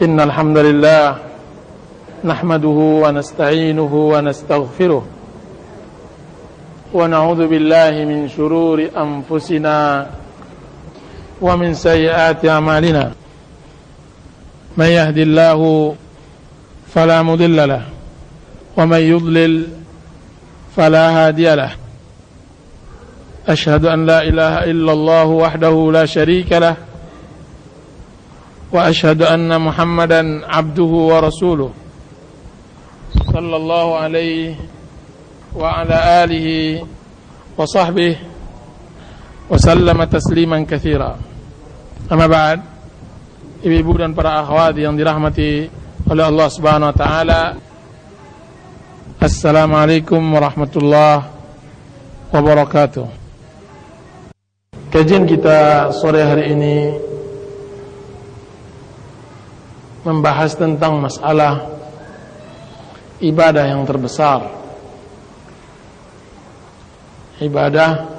إن الحمد لله نحمده ونستعينه ونستغفره ونعوذ بالله من شرور أنفسنا ومن سيئات أعمالنا من يهد الله فلا مضل له ومن يضلل فلا هادي له أشهد أن لا إله إلا الله وحده لا شريك له وأشهد أن محمدا عبده ورسوله صلى الله عليه وعلى آله وصحبه وسلم تسليما كثيرا. Amma ba'd, ibu-ibu dan para akhwat yang dirahmati oleh Allah Subhanahu wa taala, Assalamualaikum warahmatullahi wabarakatuh. Kajian kita sore hari ini membahas tentang masalah ibadah yang terbesar, ibadah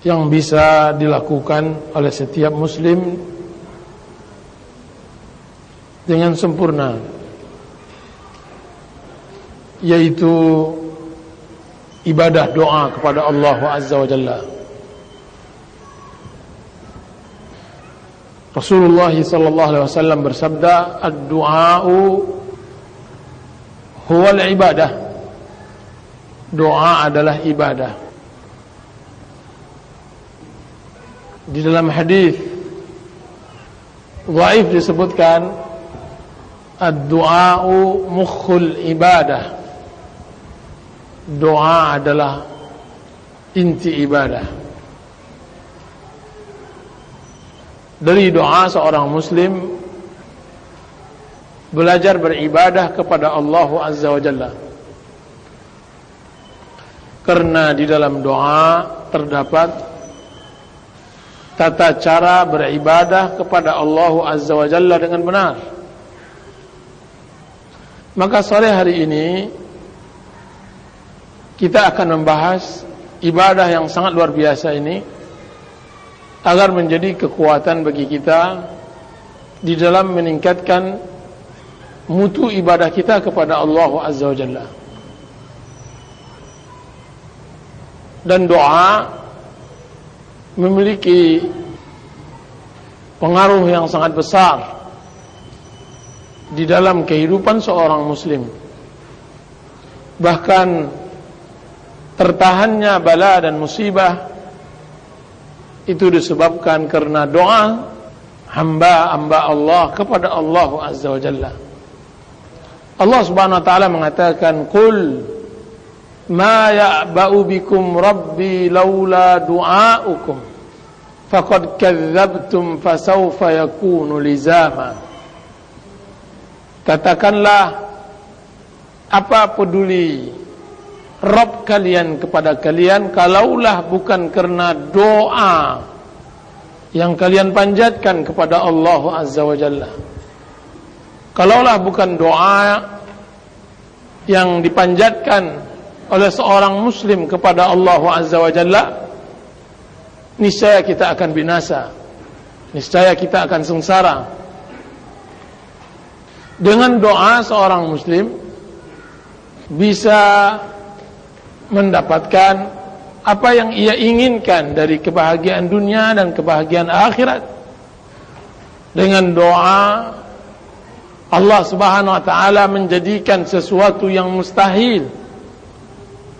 yang bisa dilakukan oleh setiap muslim dengan sempurna, yaitu ibadah doa kepada Allah Azza wa Jalla. Rasulullah sallallahu alaihi wasallam bersabda, "Ad-du'a'u huwal ibadah." Doa adalah ibadah. Di dalam hadis dhaif disebutkan, "Ad-du'a'u mukhul ibadah." Doa adalah inti ibadah. Dari doa seorang muslim belajar beribadah kepada Allah Azza wa Jalla, karena di dalam doa terdapat tata cara beribadah kepada Allah Azza wa Jalla dengan benar. Maka sore hari ini kita akan membahas ibadah yang sangat luar biasa ini, agar menjadi kekuatan bagi kita di dalam meningkatkan mutu ibadah kita kepada Allah Azza wa Jalla. Dan doa memiliki pengaruh yang sangat besar di dalam kehidupan seorang muslim. Bahkan tertahannya bala dan musibah itu disebabkan karena doa hamba-hamba Allah kepada Allah Azza wa Jalla. Allah Subhanahu wa taala mengatakan, "Qul ma ya'ba'u bikum rabbi laula du'aukum faqad kadzdzabtum fasawfa yakunu lizama." Katakanlah, apa peduli Rabb kalian kepada kalian kalaulah bukan karena doa yang kalian panjatkan kepada Allah Azza wa Jalla. Kalaulah bukan doa yang dipanjatkan oleh seorang muslim kepada Allah Azza wa Jalla, niscaya kita akan binasa, niscaya kita akan sengsara. Dengan doa seorang muslim bisa mendapatkan apa yang ia inginkan dari kebahagiaan dunia dan kebahagiaan akhirat. Dengan doa, Allah Subhanahu wa taala menjadikan sesuatu yang mustahil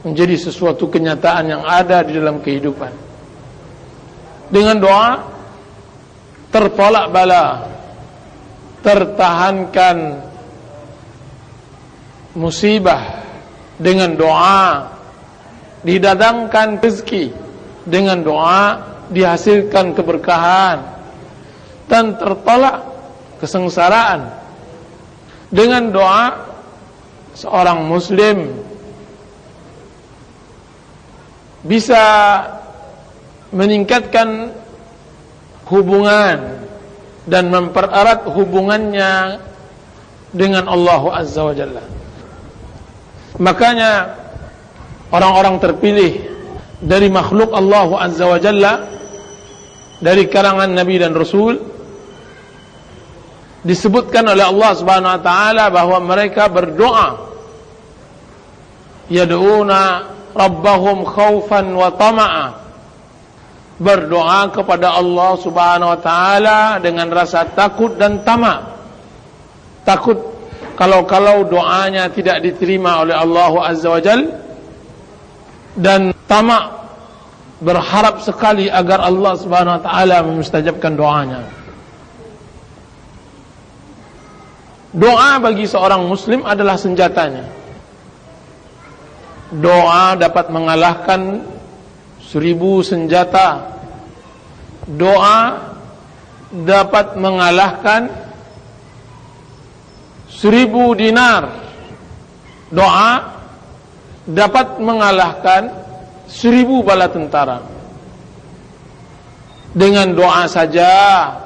menjadi sesuatu kenyataan yang ada di dalam kehidupan. Dengan doa tertolak bala, tertahankan musibah. Dengan doa didatangkan rezeki, dengan doa dihasilkan keberkahan dan tertolak kesengsaraan. Dengan doa seorang muslim bisa meningkatkan hubungan dan mempererat hubungannya dengan Allah Azza wa Jalla. Makanya orang-orang terpilih dari makhluk Allah Azza wa Jalla, dari kalangan Nabi dan Rasul, disebutkan oleh Allah Subhanahu wa taala bahwa mereka berdoa, yad'una rabbahum khaufan wa tama'a, berdoa kepada Allah Subhanahu wa taala dengan rasa takut dan tamak. Takut kalau doanya tidak diterima oleh Allah Azza wa Jal, dan tamak berharap sekali agar Allah Subhanahu wa taala memustajabkan doanya. Doa bagi seorang muslim adalah senjatanya. Doa dapat mengalahkan 1000 senjata. Doa dapat mengalahkan 1000 dinar. Doa dapat mengalahkan 1000 bala tentara. Dengan doa saja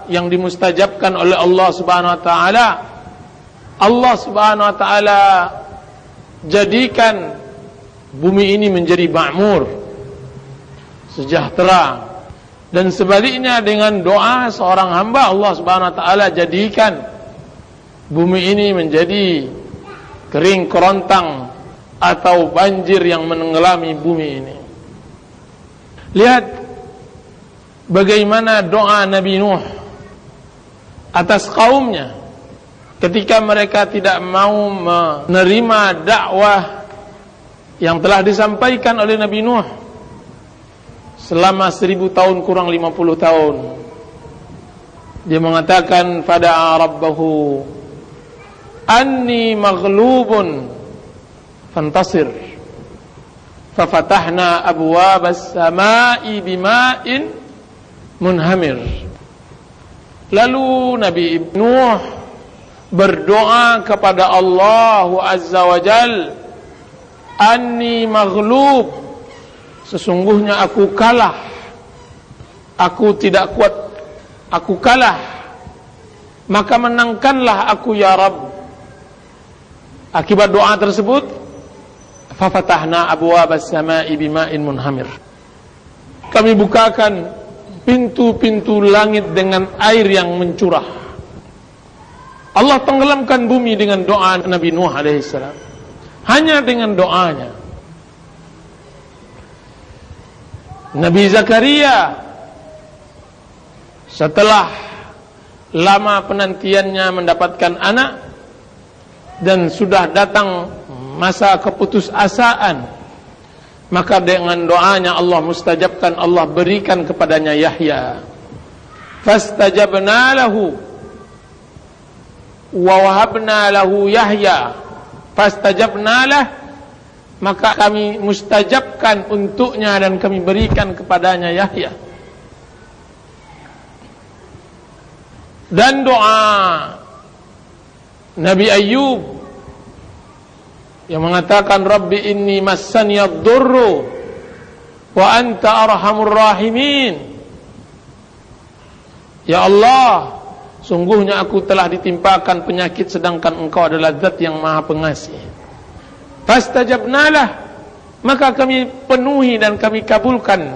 yang dimustajabkan oleh Allah Subhanahu wa taala, Allah Subhanahu wa taala jadikan bumi ini menjadi makmur, sejahtera. Dan sebaliknya dengan doa seorang hamba, Allah Subhanahu wa taala jadikan bumi ini menjadi kering kerontang atau banjir yang menenggelami bumi ini. Lihat bagaimana doa Nabi Nuh atas kaumnya ketika mereka tidak mau menerima dakwah yang telah disampaikan oleh Nabi Nuh selama 1000 tahun kurang 50 tahun. Dia mengatakan, fada'a rabbahu anni maghlubun fantasir, fafatahna abwabas samai bima'in munhamir. Lalu Nabi Nuh berdoa kepada Allah Azza wa Jal, anni maghlub, sesungguhnya aku kalah, aku tidak kuat, aku kalah, maka menangkanlah aku ya Rabb. Akibat doa tersebut, fafatahna abwabas samai bima'in munhamir, kami bukakan pintu-pintu langit dengan air yang mencurah. Allah tenggelamkan bumi dengan doa Nabi Nuh alaihissalam. Hanya dengan doanya. Nabi Zakaria setelah lama penantiannya mendapatkan anak dan sudah datang masa keputusasaan, maka dengan doanya Allah mustajabkan, Allah berikan kepadanya Yahya. Fastajabna lahu wa wahabna lahu Yahya. Fastajabna lah, maka kami mustajabkan untuknya dan kami berikan kepadanya Yahya. Dan doa Nabi Ayyub yang mengatakan, Rabbi inni massaniyad durru wa anta arhamur rahimin. Ya Allah, sungguhnya aku telah ditimpakan penyakit sedangkan engkau adalah zat yang maha pengasih. Fastajabnalah, maka kami penuhi dan kami kabulkan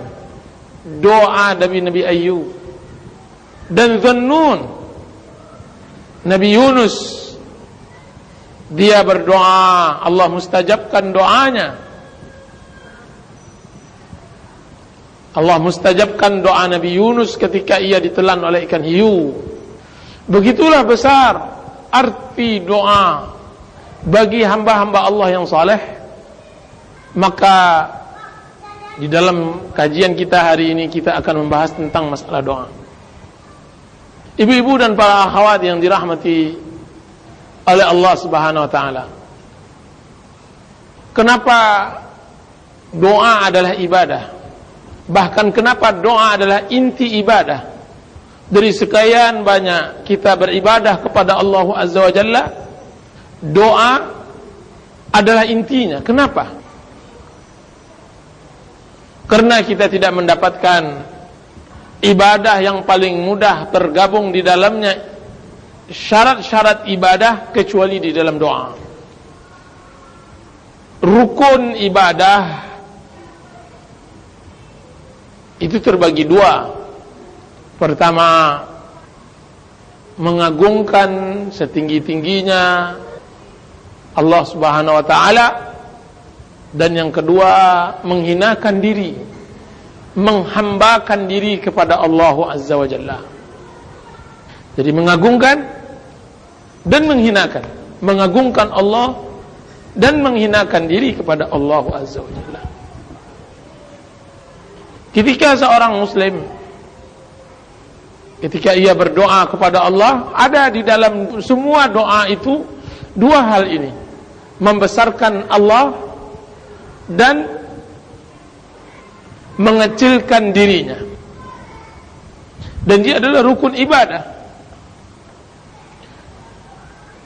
doa Nabi Ayyub. Dan Dhunnun, Nabi Yunus, dia berdoa, Allah mustajabkan doanya. Allah mustajabkan doa Nabi Yunus ketika ia ditelan oleh ikan hiu. Begitulah besar arti doa bagi hamba-hamba Allah yang saleh. Maka di dalam kajian kita hari ini kita akan membahas tentang masalah doa. Ibu-ibu dan para akhwat yang dirahmati oleh Allah Subhanahu wa taala. Kenapa doa adalah ibadah? Bahkan kenapa doa adalah inti ibadah? Dari sekian banyak kita beribadah kepada Allah Azza wa Jalla, doa adalah intinya. Kenapa? Karena kita tidak mendapatkan ibadah yang paling mudah tergabung di dalamnya syarat-syarat ibadah kecuali di dalam doa. Rukun ibadah itu terbagi dua. Pertama, mengagungkan setinggi-tingginya Allah Subhanahu wa taala, dan yang kedua menghinakan diri, menghambakan diri kepada Allah Azza wa Jalla. Jadi mengagungkan dan menghinakan, mengagungkan Allah dan menghinakan diri kepada Allah Azza wa Jalla. Ketika seorang muslim, ketika ia berdoa kepada Allah, ada di dalam semua doa itu dua hal ini: membesarkan Allah dan mengecilkan dirinya. Dan dia adalah rukun ibadah.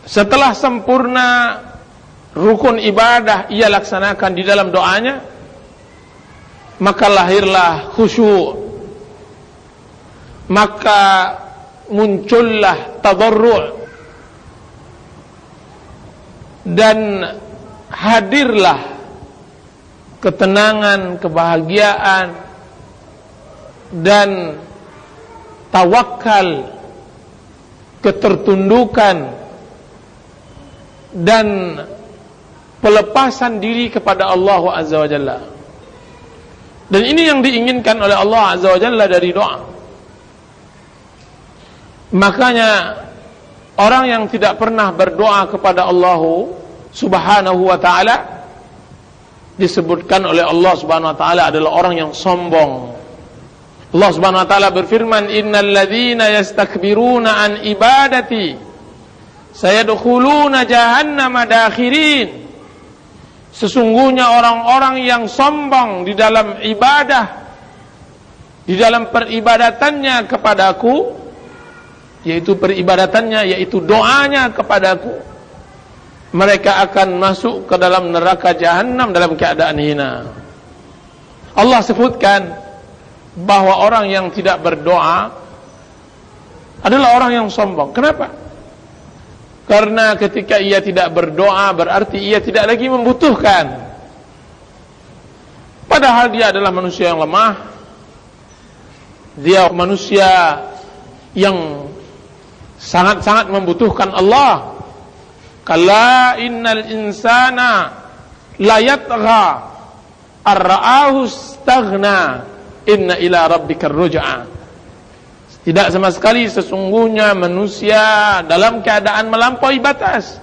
Setelah sempurna rukun ibadah ia laksanakan di dalam doanya, maka lahirlah khusyuk, maka muncullah tadarru', dan hadirlah ketenangan, kebahagiaan, dan tawakal, ketertundukan, dan pelepasan diri kepada Allah Azza wa Jalla. Dan ini yang diinginkan oleh Allah Azza wa Jalla dari doa. Makanya orang yang tidak pernah berdoa kepada Allah Subhanahu wa ta'ala disebutkan oleh Allah Subhanahu wa ta'ala adalah orang yang sombong. Allah Subhanahu wa ta'ala berfirman, innal ladzina yastakbiruna an ibadati sayadkhuluna jahannama dakhirin. Sesungguhnya orang-orang yang sombong di dalam ibadah, di dalam peribadatannya kepadaku, yaitu peribadatannya, yaitu doanya kepadaku, mereka akan masuk ke dalam neraka jahanam dalam keadaan hina. Allah sebutkan bahwa orang yang tidak berdoa adalah orang yang sombong. Kenapa? Karena ketika ia tidak berdoa berarti ia tidak lagi membutuhkan. Padahal dia adalah manusia yang lemah. Dia manusia yang sangat-sangat membutuhkan Allah. Kalla innal insana la yatgha ar-ra'ahu istaghna inna ila rabbikar ruj'a. Tidak sama sekali, sesungguhnya manusia dalam keadaan melampaui batas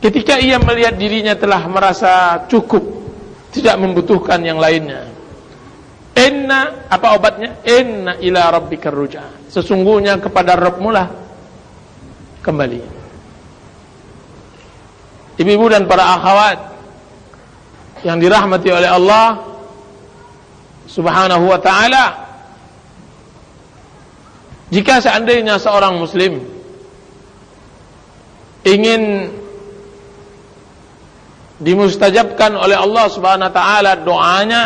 ketika ia melihat dirinya telah merasa cukup, tidak membutuhkan yang lainnya. Inna, apa obatnya? Inna ila rabbikar ruj'a. Sesungguhnya kepada Rabbmu lah kembali. Ibu-ibu dan para akhwat yang dirahmati oleh Allah Subhanahu wa ta'ala, jika seandainya seorang muslim ingin dimustajabkan oleh Allah Subhanahu wa ta'ala doanya,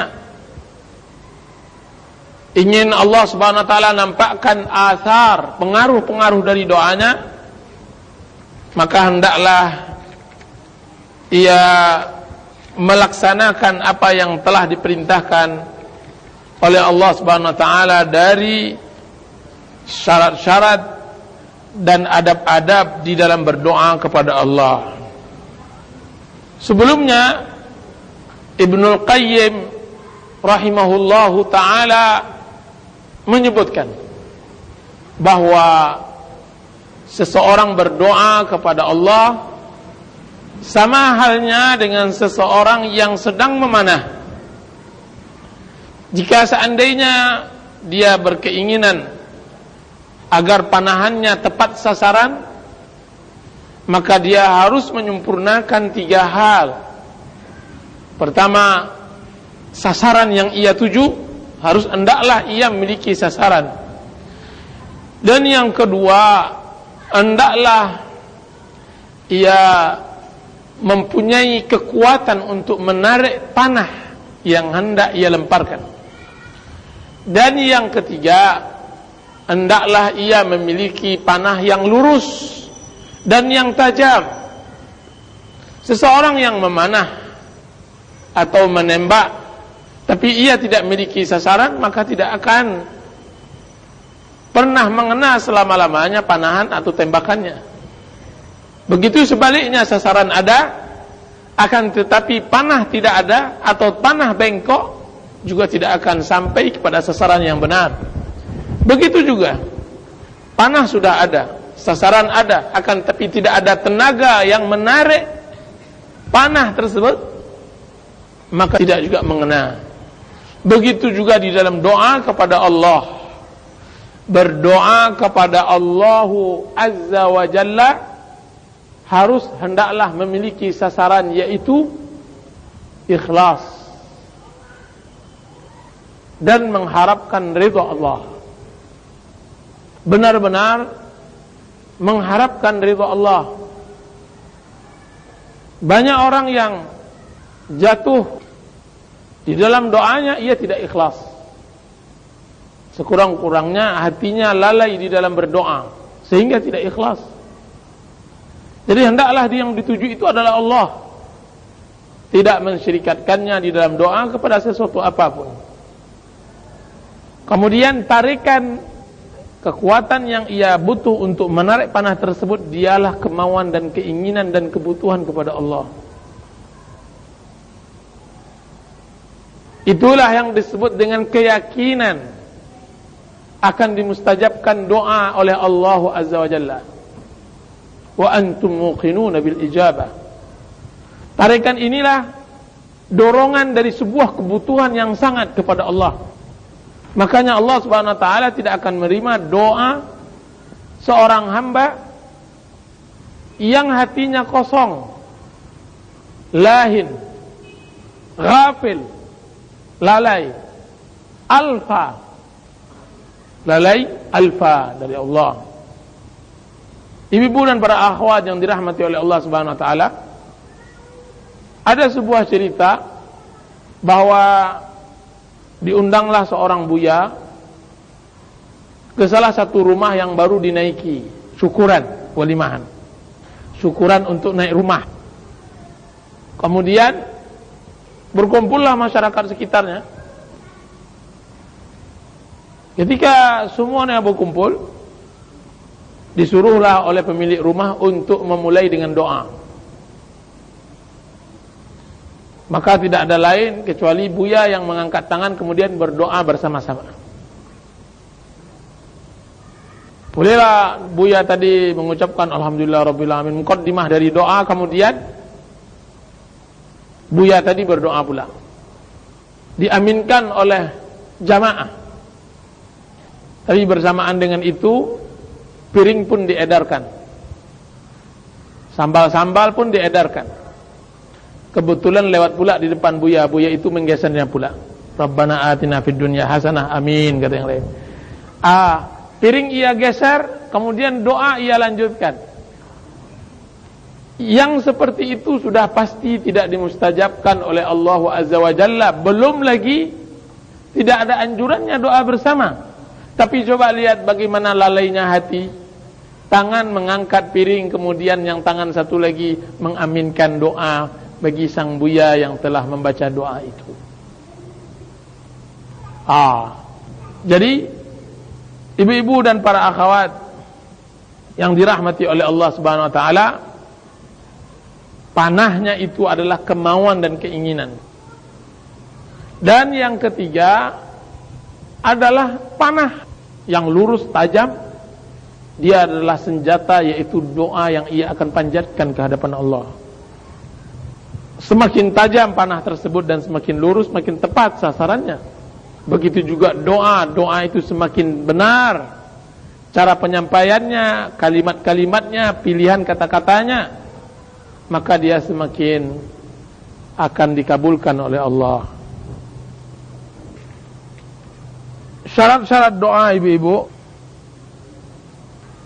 ingin Allah Subhanahu wa ta'ala nampakkan athar, pengaruh-pengaruh dari doanya, maka hendaklah ia melaksanakan apa yang telah diperintahkan oleh Allah Subhanahu wa ta'ala dari syarat-syarat dan adab-adab di dalam berdoa kepada Allah. Sebelumnya Ibnul Qayyim rahimahullahu ta'ala menyebutkan bahwa seseorang berdoa kepada Allah sama halnya dengan seseorang yang sedang memanah. Jika seandainya dia berkeinginan agar panahannya tepat sasaran, maka dia harus menyempurnakan 3 hal. Pertama, sasaran yang ia tuju harus hendaklah ia memiliki sasaran. Dan yang kedua, hendaklah ia mempunyai kekuatan untuk menarik panah yang hendak ia lemparkan. Dan yang ketiga, hendaklah ia memiliki panah yang lurus dan yang tajam. Seseorang yang memanah atau menembak tapi ia tidak memiliki sasaran, maka tidak akan pernah mengena selama-lamanya panahan atau tembakannya. Begitu sebaliknya, sasaran ada, akan tetapi panah tidak ada, atau panah bengkok, juga tidak akan sampai kepada sasaran yang benar. Begitu juga, panah sudah ada, sasaran ada, akan tapi tidak ada tenaga yang menarik panah tersebut, maka tidak juga mengena. Begitu juga di dalam doa kepada Allah. Berdoa kepada Allahu Azza wa Jalla harus hendaklah memiliki sasaran, yaitu ikhlas dan mengharapkan ridha Allah. Benar-benar mengharapkan ridha Allah. Banyak orang yang jatuh di dalam doanya, ia tidak ikhlas. Sekurang-kurangnya hatinya lalai di dalam berdoa, sehingga tidak ikhlas. Jadi hendaklah yang dituju itu adalah Allah, tidak mensyirikatkannya di dalam doa kepada sesuatu apapun. Kemudian tarikan kekuatan yang ia butuh untuk menarik panah tersebut, dialah kemauan dan keinginan dan kebutuhan kepada Allah. Itulah yang disebut dengan keyakinan akan dimustajabkan doa oleh Allah Azza wa Jalla. Wa antum muqinuna bil ijabah. Tarikan inilah dorongan dari sebuah kebutuhan yang sangat kepada Allah. Makanya Allah Subhanahu wa taala tidak akan menerima doa seorang hamba yang hatinya kosong, lahin, ghafil, lalai, lalai alfa dari Allah. Ibu-ibu dan para akhwat yang dirahmati oleh Allah Subhanahu wa taala, ada sebuah cerita bahwa diundanglah seorang buya ke salah satu rumah yang baru dinaiki, syukuran, walimahan. Syukuran untuk naik rumah. Kemudian berkumpullah masyarakat sekitarnya. Ketika semuanya berkumpul, disuruhlah oleh pemilik rumah untuk memulai dengan doa. Maka tidak ada lain kecuali buya yang mengangkat tangan kemudian berdoa bersama-sama. Bolehlah buya tadi mengucapkan Alhamdulillah Rabbil Alamin, muqaddimah dari doa, kemudian buya tadi berdoa pula. Diaminkan oleh jamaah. Tapi bersamaan dengan itu, piring pun diedarkan, sambal-sambal pun diedarkan. Kebetulan lewat pula di depan buya, buya itu menggesernya pula. Rabbana atina fid dunya hasanah, amin, kata yang lain. Piring ia geser, kemudian doa ia lanjutkan. Yang seperti itu sudah pasti tidak dimustajabkan oleh Allah Azza wa Jalla. Belum lagi tidak ada anjurannya doa bersama. Tapi coba lihat bagaimana lalainya hati. Tangan mengangkat piring, kemudian yang tangan satu lagi mengaminkan doa bagi sang buya yang telah membaca doa itu. Jadi ibu-ibu dan para akhwat yang dirahmati oleh Allah Subhanahu wa taala, panahnya itu adalah kemauan dan keinginan. Dan yang ketiga adalah panah yang lurus tajam. Dia adalah senjata, yaitu doa yang ia akan panjatkan ke hadapan Allah. Semakin tajam panah tersebut dan semakin lurus, semakin tepat sasarannya. Begitu juga doa itu semakin benar cara penyampaiannya, kalimat-kalimatnya, pilihan kata-katanya, maka dia semakin akan dikabulkan oleh Allah. Syarat-syarat doa ibu-ibu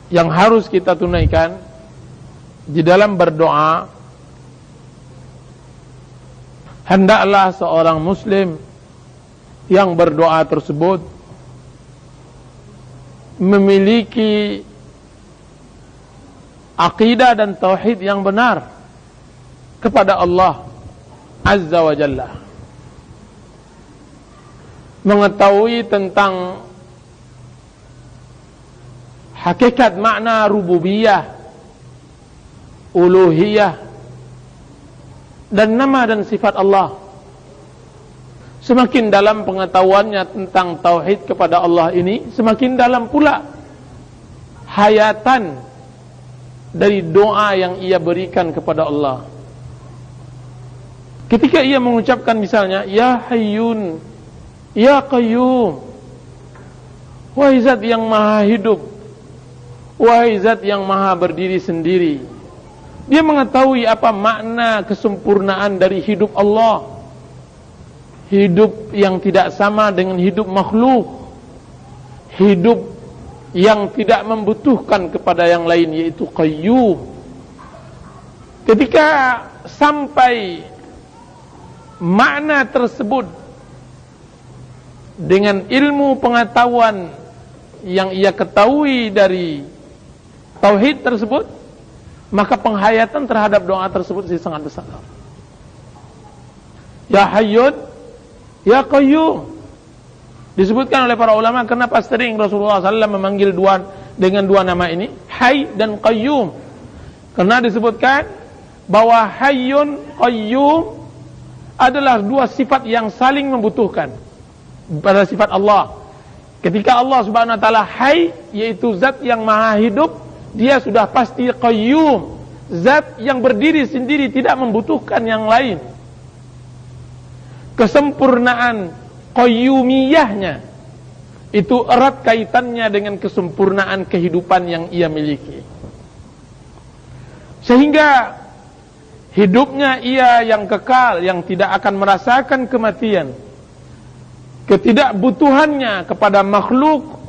yang harus kita tunaikan di dalam berdoa, hendaklah seorang muslim yang berdoa tersebut memiliki akidah dan tauhid yang benar kepada Allah Azza wa Jalla, mengetahui tentang hakikat makna rububiyah, uluhiyah, dan nama dan sifat Allah. Semakin dalam pengetahuannya tentang tauhid kepada Allah ini, semakin dalam pula hayatan dari doa yang ia berikan kepada Allah. Ketika ia mengucapkan misalnya, Ya Hayyun, Ya Qayyum, wahai zat yang maha hidup, wahai zat yang maha berdiri sendiri. Dia mengetahui apa makna kesempurnaan dari hidup Allah. Hidup yang tidak sama dengan hidup makhluk. Hidup yang tidak membutuhkan kepada yang lain, yaitu Qayyum. Ketika sampai makna tersebut dengan ilmu pengetahuan yang ia ketahui dari tauhid tersebut, maka penghayatan terhadap doa tersebut sangat besar. Ya Hayyun, Ya Qayyum. Disebutkan oleh para ulama kenapa sering Rasulullah SAW memanggil dengan dua nama ini, Hayy dan Qayyum. Karena disebutkan bahwa Hayyun, Qayyum adalah dua sifat yang saling membutuhkan pada sifat Allah. Ketika Allah Subhanahu wa taala Hayy, yaitu zat yang maha hidup, dia sudah pasti Qayyum, zat yang berdiri sendiri, tidak membutuhkan yang lain. Kesempurnaan qayyumiyahnya itu erat kaitannya dengan kesempurnaan kehidupan yang ia miliki. Sehingga hidupnya ia yang kekal, yang tidak akan merasakan kematian. Ketidakbutuhannya kepada makhluk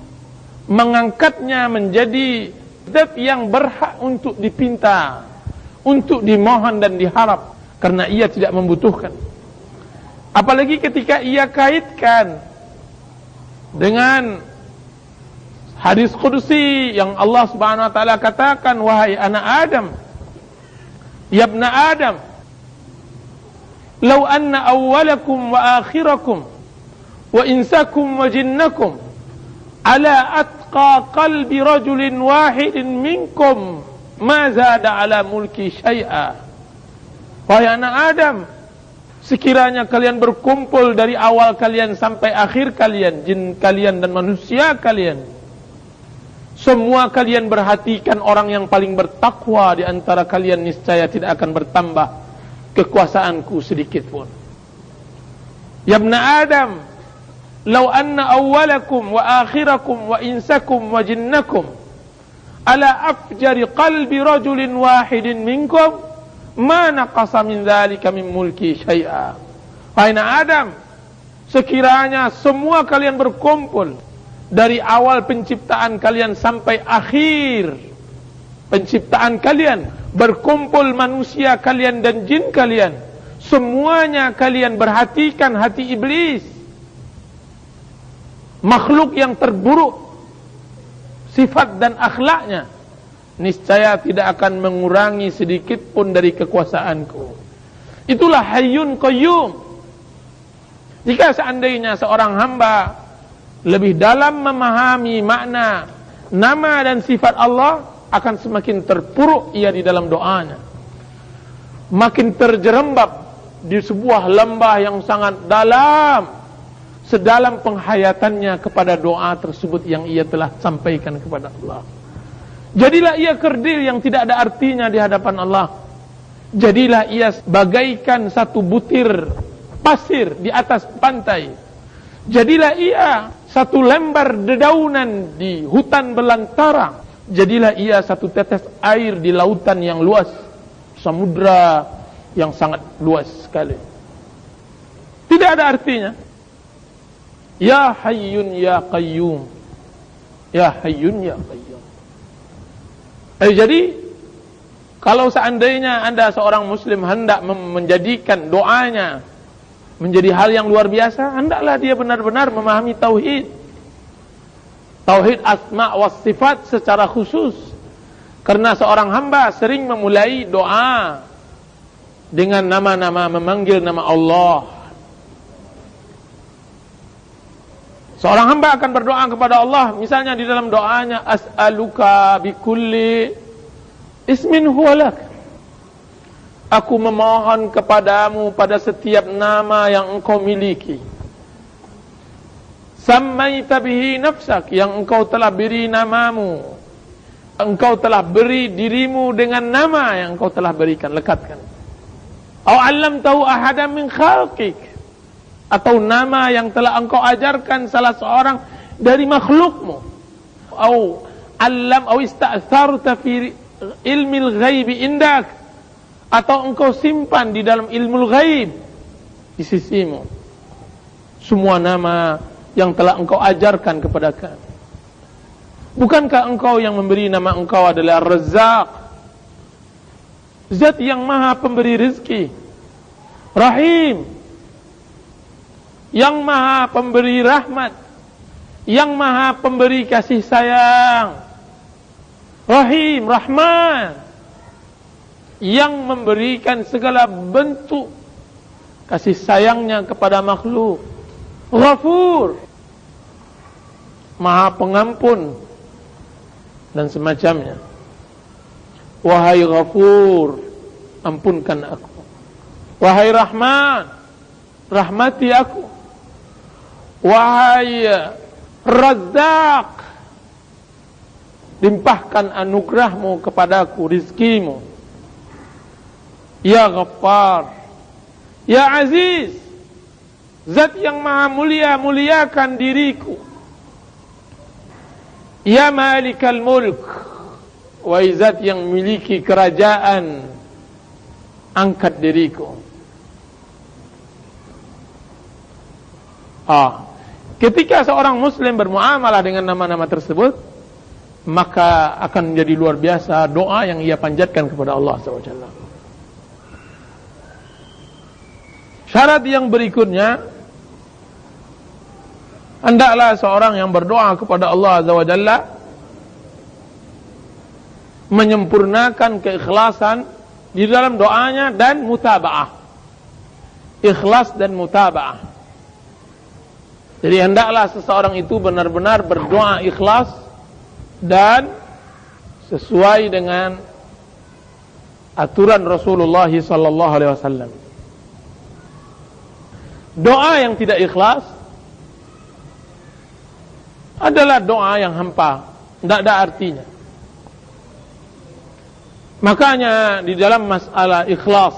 mengangkatnya menjadi zat yang berhak untuk dipinta, untuk dimohon dan diharap, karena ia tidak membutuhkan. Apalagi ketika ia kaitkan dengan hadis qudsi yang Allah Subhanahu wa taala katakan, wahai anak Adam, ya ibna Adam, law anna awwalakum wa akhirakum wa insakum wa jinnakum ala atqa qalbi rajulin wahidin minkum ma zada ala mulki syai'a. Wahai anak Adam, sekiranya kalian berkumpul dari awal kalian sampai akhir kalian, jin kalian dan manusia kalian, semua kalian perhatikan orang yang paling bertakwa di antara kalian, niscaya tidak akan bertambah kekuasaanku sedikit pun. Ya ibna Adam, law anna awwalakum wa akhirakum wa insakum wa jinnakum ala afjari qalbi rajulin wahidin minkum ma naqasa min dzalika min mulki syai'a. Wahai Adam, sekiranya semua kalian berkumpul dari awal penciptaan kalian sampai akhir penciptaan kalian, berkumpul manusia kalian dan jin kalian, semuanya kalian perhatikan hati iblis, makhluk yang terburuk sifat dan akhlaknya, niscaya tidak akan mengurangi sedikit pun dari kekuasaanku. Itulah Hayyun Qayyum. Jika seandainya seorang hamba lebih dalam memahami makna nama dan sifat Allah, akan semakin terpuruk ia di dalam doanya, makin terjerembab di sebuah lembah yang sangat dalam, sedalam penghayatannya kepada doa tersebut yang ia telah sampaikan kepada Allah. Jadilah ia kerdil yang tidak ada artinya di hadapan Allah. Jadilah ia bagaikan satu butir pasir di atas pantai. Jadilah ia satu lembar dedaunan di hutan belantara. Jadilah ia satu tetes air di lautan yang luas, samudra yang sangat luas sekali. Tidak ada artinya. Ya Hayyun Ya Qayyum, Ya Hayyun Ya Qayyum. Jadi kalau seandainya Anda seorang muslim hendak menjadikan doanya menjadi hal yang luar biasa, hendaklah dia benar-benar memahami tauhid. Tauhid asma wa sifat secara khusus. Karena seorang hamba sering memulai doa dengan nama-nama, memanggil nama Allah. Seorang hamba akan berdoa kepada Allah, misalnya di dalam doanya, as'aluka bikulli ismin huwalak. Aku memohon kepadamu pada setiap nama yang engkau miliki. Sammaita bihi nafsak, yang engkau telah beri namamu. Engkau telah beri dirimu dengan nama yang engkau telah berikan, lekatkan. Au 'allamtahu ahadan min khalqik, atau nama yang telah engkau ajarkan salah seorang dari makhlukmu. Au ista'tharta fi ilmil ghaibi indak, atau engkau simpan di dalam ilmu ghaib di sisimu. Semua nama yang telah engkau ajarkan kepada kami. Bukankah engkau yang memberi nama engkau adalah Razzaq, Zat yang maha pemberi rizki, Rahim, yang maha pemberi rahmat, yang maha pemberi kasih sayang, Rahim, Rahman, yang memberikan segala bentuk kasih sayangnya kepada makhluk, Ghafur, maha pengampun, dan semacamnya. Wahai Ghafur, ampunkan aku. Wahai Rahman, rahmati aku. Wahai Razzaq, limpahkan anugerahmu kepadaku, rizkimu. Ya Ghaffar, Ya Aziz, Zat yang maha mulia, muliakan diriku. Ya Malikal Mulk, wahai Zat yang memiliki kerajaan, angkat diriku. Ketika seorang muslim bermuamalah dengan nama-nama tersebut, maka akan menjadi luar biasa doa yang ia panjatkan kepada Allah SWT. Syarat yang berikutnya, hendaklah seorang yang berdoa kepada Allah Azza wa Jalla menyempurnakan keikhlasan di dalam doanya dan mutaba'ah. Ikhlas dan mutaba'ah. Jadi hendaklah seseorang itu benar-benar berdoa ikhlas dan sesuai dengan aturan Rasulullah sallallahu alaihi wasallam. Doa yang tidak ikhlas adalah doa yang hampa, tidak ada artinya. Makanya di dalam masalah ikhlas,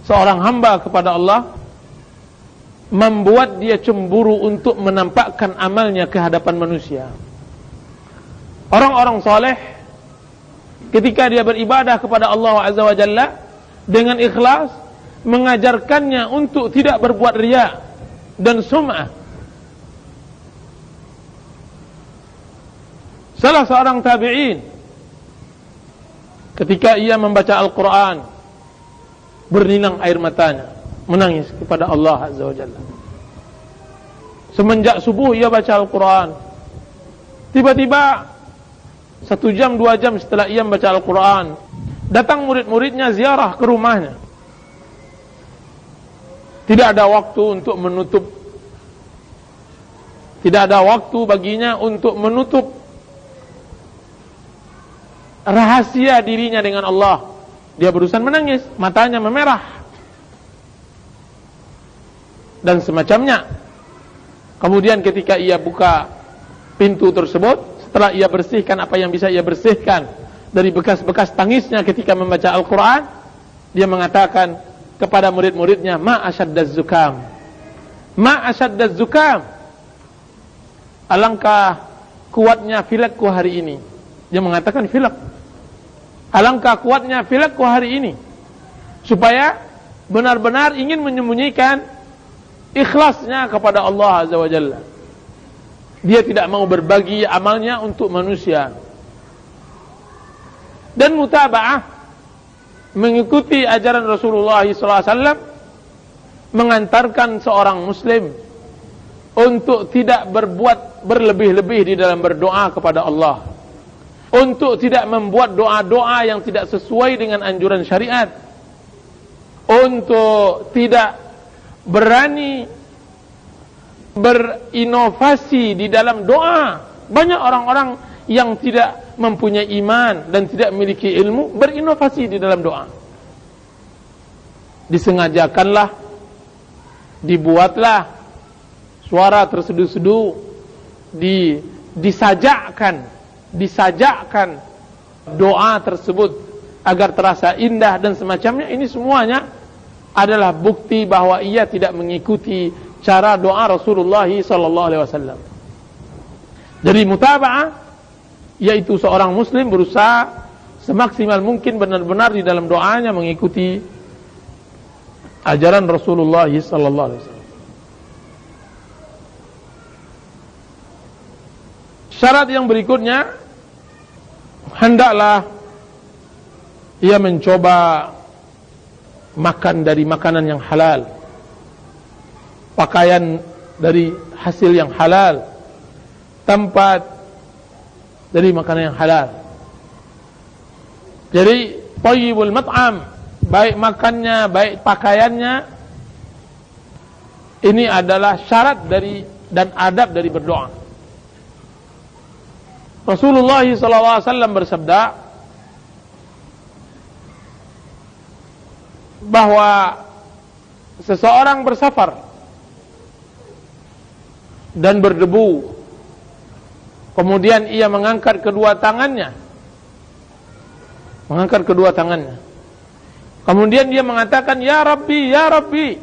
seorang hamba kepada Allah membuat dia cemburu untuk menampakkan amalnya ke hadapan manusia. Orang-orang soleh ketika dia beribadah kepada Allah Azza wa Jalla dengan ikhlas, mengajarkannya untuk tidak berbuat riya dan sum'ah. Salah seorang tabi'in ketika ia membaca Al-Quran, berlinang air matanya, menangis kepada Allah Azza wa Jalla. Semenjak subuh ia baca Al-Quran, tiba-tiba 1 jam 2 jam setelah ia membaca Al-Quran, datang murid-muridnya ziarah ke rumahnya. Tidak ada waktu untuk menutup, tidak ada waktu baginya untuk menutup rahasia dirinya dengan Allah. Dia berusaha menangis, matanya memerah dan semacamnya. Kemudian ketika ia buka pintu tersebut, setelah ia bersihkan apa yang bisa ia bersihkan dari bekas-bekas tangisnya ketika membaca Al-Quran, dia mengatakan kepada murid-muridnya, ma asyaddaz zukam, ma asyaddaz zukam, alangkah kuatnya filekku hari ini. Dia mengatakan filek, alangkah kuatnya filekku hari ini, supaya benar-benar ingin menyembunyikan ikhlasnya kepada Allah Azza wa Jalla. Dia tidak mau berbagi amalnya untuk manusia. Dan mutaba'ah, mengikuti ajaran Rasulullah SAW, mengantarkan seorang muslim untuk tidak berbuat berlebih-lebih di dalam berdoa kepada Allah, untuk tidak membuat doa-doa yang tidak sesuai dengan anjuran syariat, untuk tidak berani berinovasi di dalam doa. Banyak orang-orang yang tidak mempunyai iman dan tidak memiliki ilmu berinovasi di dalam doa. Disengajakanlah, dibuatlah suara terseduh-seduh, disajakkan doa tersebut agar terasa indah dan semacamnya. Ini semuanya adalah bukti bahwa ia tidak mengikuti cara doa Rasulullah sallallahu alaihi wasallam. Jadi mutaba'ah, yaitu seorang muslim berusaha semaksimal mungkin benar-benar di dalam doanya mengikuti ajaran Rasulullah sallallahu alaihi wasallam. Syarat yang berikutnya, hendaklah ia mencoba makan dari makanan yang halal, pakaian dari hasil yang halal, tempat dari makanan yang halal. Jadi thayyibul mat'am, baik makannya, baik pakaiannya, ini adalah syarat dari dan adab dari berdoa. Rasulullah SAW bersabda bahwa seseorang bersafar dan berdebu, kemudian ia mengangkat kedua tangannya, kemudian dia mengatakan, Ya Rabbi, Ya Rabbi,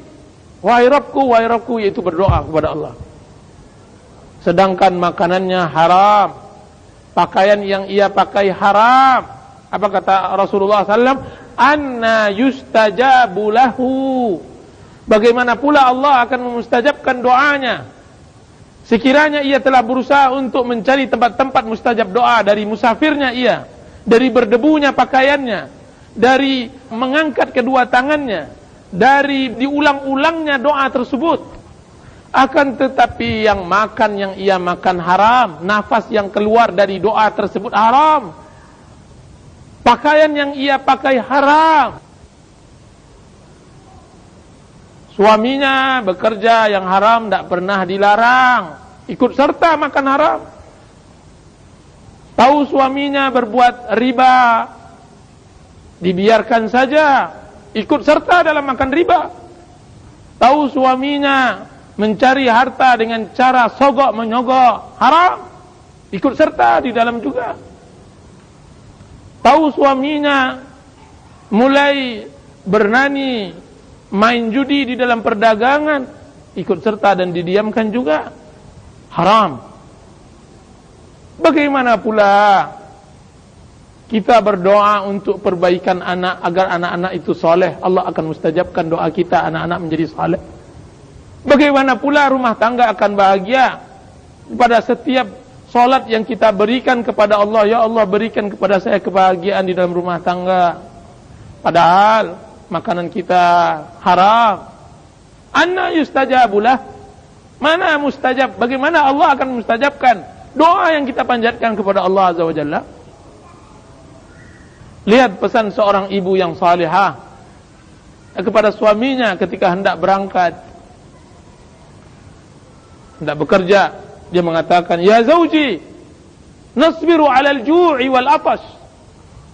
wahai Rabbku, yaitu berdoa kepada Allah. Sedangkan makanannya haram, pakaian yang ia pakai haram. Apa kata Rasulullah SAW? Anna yustajabu lahu. Bagaimana pula Allah akan memustajabkan doanya sekiranya ia telah berusaha untuk mencari tempat-tempat mustajab doa, dari musafirnya ia, dari berdebunya pakaiannya, dari mengangkat kedua tangannya, dari diulang-ulangnya doa tersebut. Akan tetapi yang ia makan haram, nafas yang keluar dari doa tersebut haram, pakaian yang ia pakai haram, suaminya bekerja yang haram, tidak pernah dilarang, ikut serta makan haram. Tahu suaminya berbuat riba, dibiarkan saja, ikut serta dalam makan riba. Tahu suaminya mencari harta dengan cara sogok menyogok, haram, ikut serta di dalam juga. Tahu suaminya mulai bernani main judi di dalam perdagangan, ikut serta dan didiamkan juga, haram. Bagaimana pula kita berdoa untuk perbaikan anak, agar anak-anak itu soleh, Allah akan mustajabkan doa kita, anak-anak menjadi soleh. Bagaimana pula rumah tangga akan bahagia pada setiap solat yang kita berikan kepada Allah, Ya Allah berikan kepada saya kebahagiaan di dalam rumah tangga, padahal makanan kita haram. Anna yustajabulah, mana mustajab, bagaimana Allah akan mustajabkan doa yang kita panjatkan kepada Allah Azza wa Jalla. Lihat pesan seorang ibu yang salihah kepada suaminya ketika hendak berangkat, hendak bekerja. Dia mengatakan, Ya zawji, nasbiru ala al-ju'i wal atash,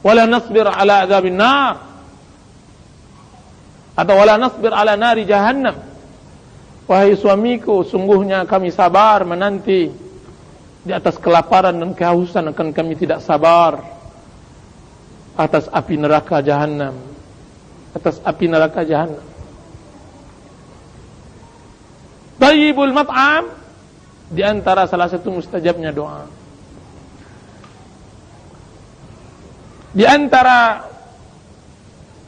wala nasbir ala azabin nar, atau wala nasbir ala nari jahannam. Wahai suamiku, sungguhnya kami sabar menanti di atas kelaparan dan kehausan, akan kami tidak sabar atas api neraka jahannam, Thayyibul mat'am, di antara salah satu mustajabnya doa. Di antara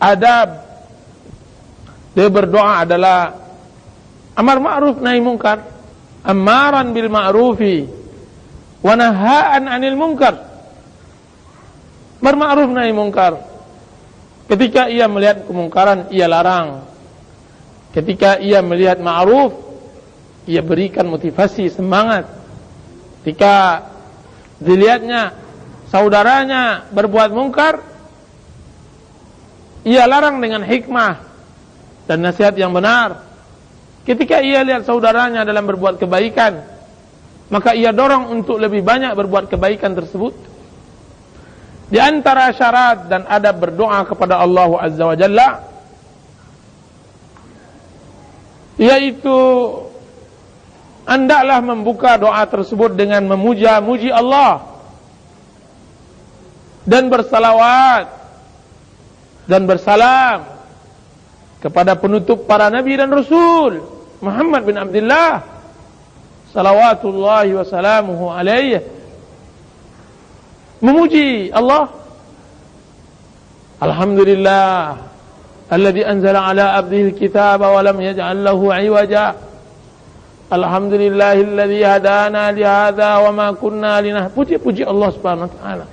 adab dia berdoa adalah amar ma'ruf nahi munkar, amaran bil ma'rufi wa nahaan 'anil munkar. Amar ma'ruf nahi munkar, ketika ia melihat kemungkaran ia larang, ketika ia melihat ma'ruf ia berikan motivasi, semangat. Ketika dilihatnya saudaranya berbuat mungkar, ia larang dengan hikmah dan nasihat yang benar. Ketika ia lihat saudaranya dalam berbuat kebaikan, maka ia dorong untuk lebih banyak berbuat kebaikan tersebut. Di antara syarat dan adab berdoa kepada Allah Azza wa Jalla, yaitu hendaklah membuka doa tersebut dengan memuja-muji Allah dan bersalawat dan bersalam kepada penutup para nabi dan rasul Muhammad bin Abdullah salawatullahi wa salamuhu alaihi. Memuji Allah. Alhamdulillah alladzi anzala ala abdihi alkitaba wa lam yaj'al lahu 'iwaja. Alhamdulillahilladzi hadana li hadza wa ma kunna linahtadiya. Puji Allah Subhanahu wa taala.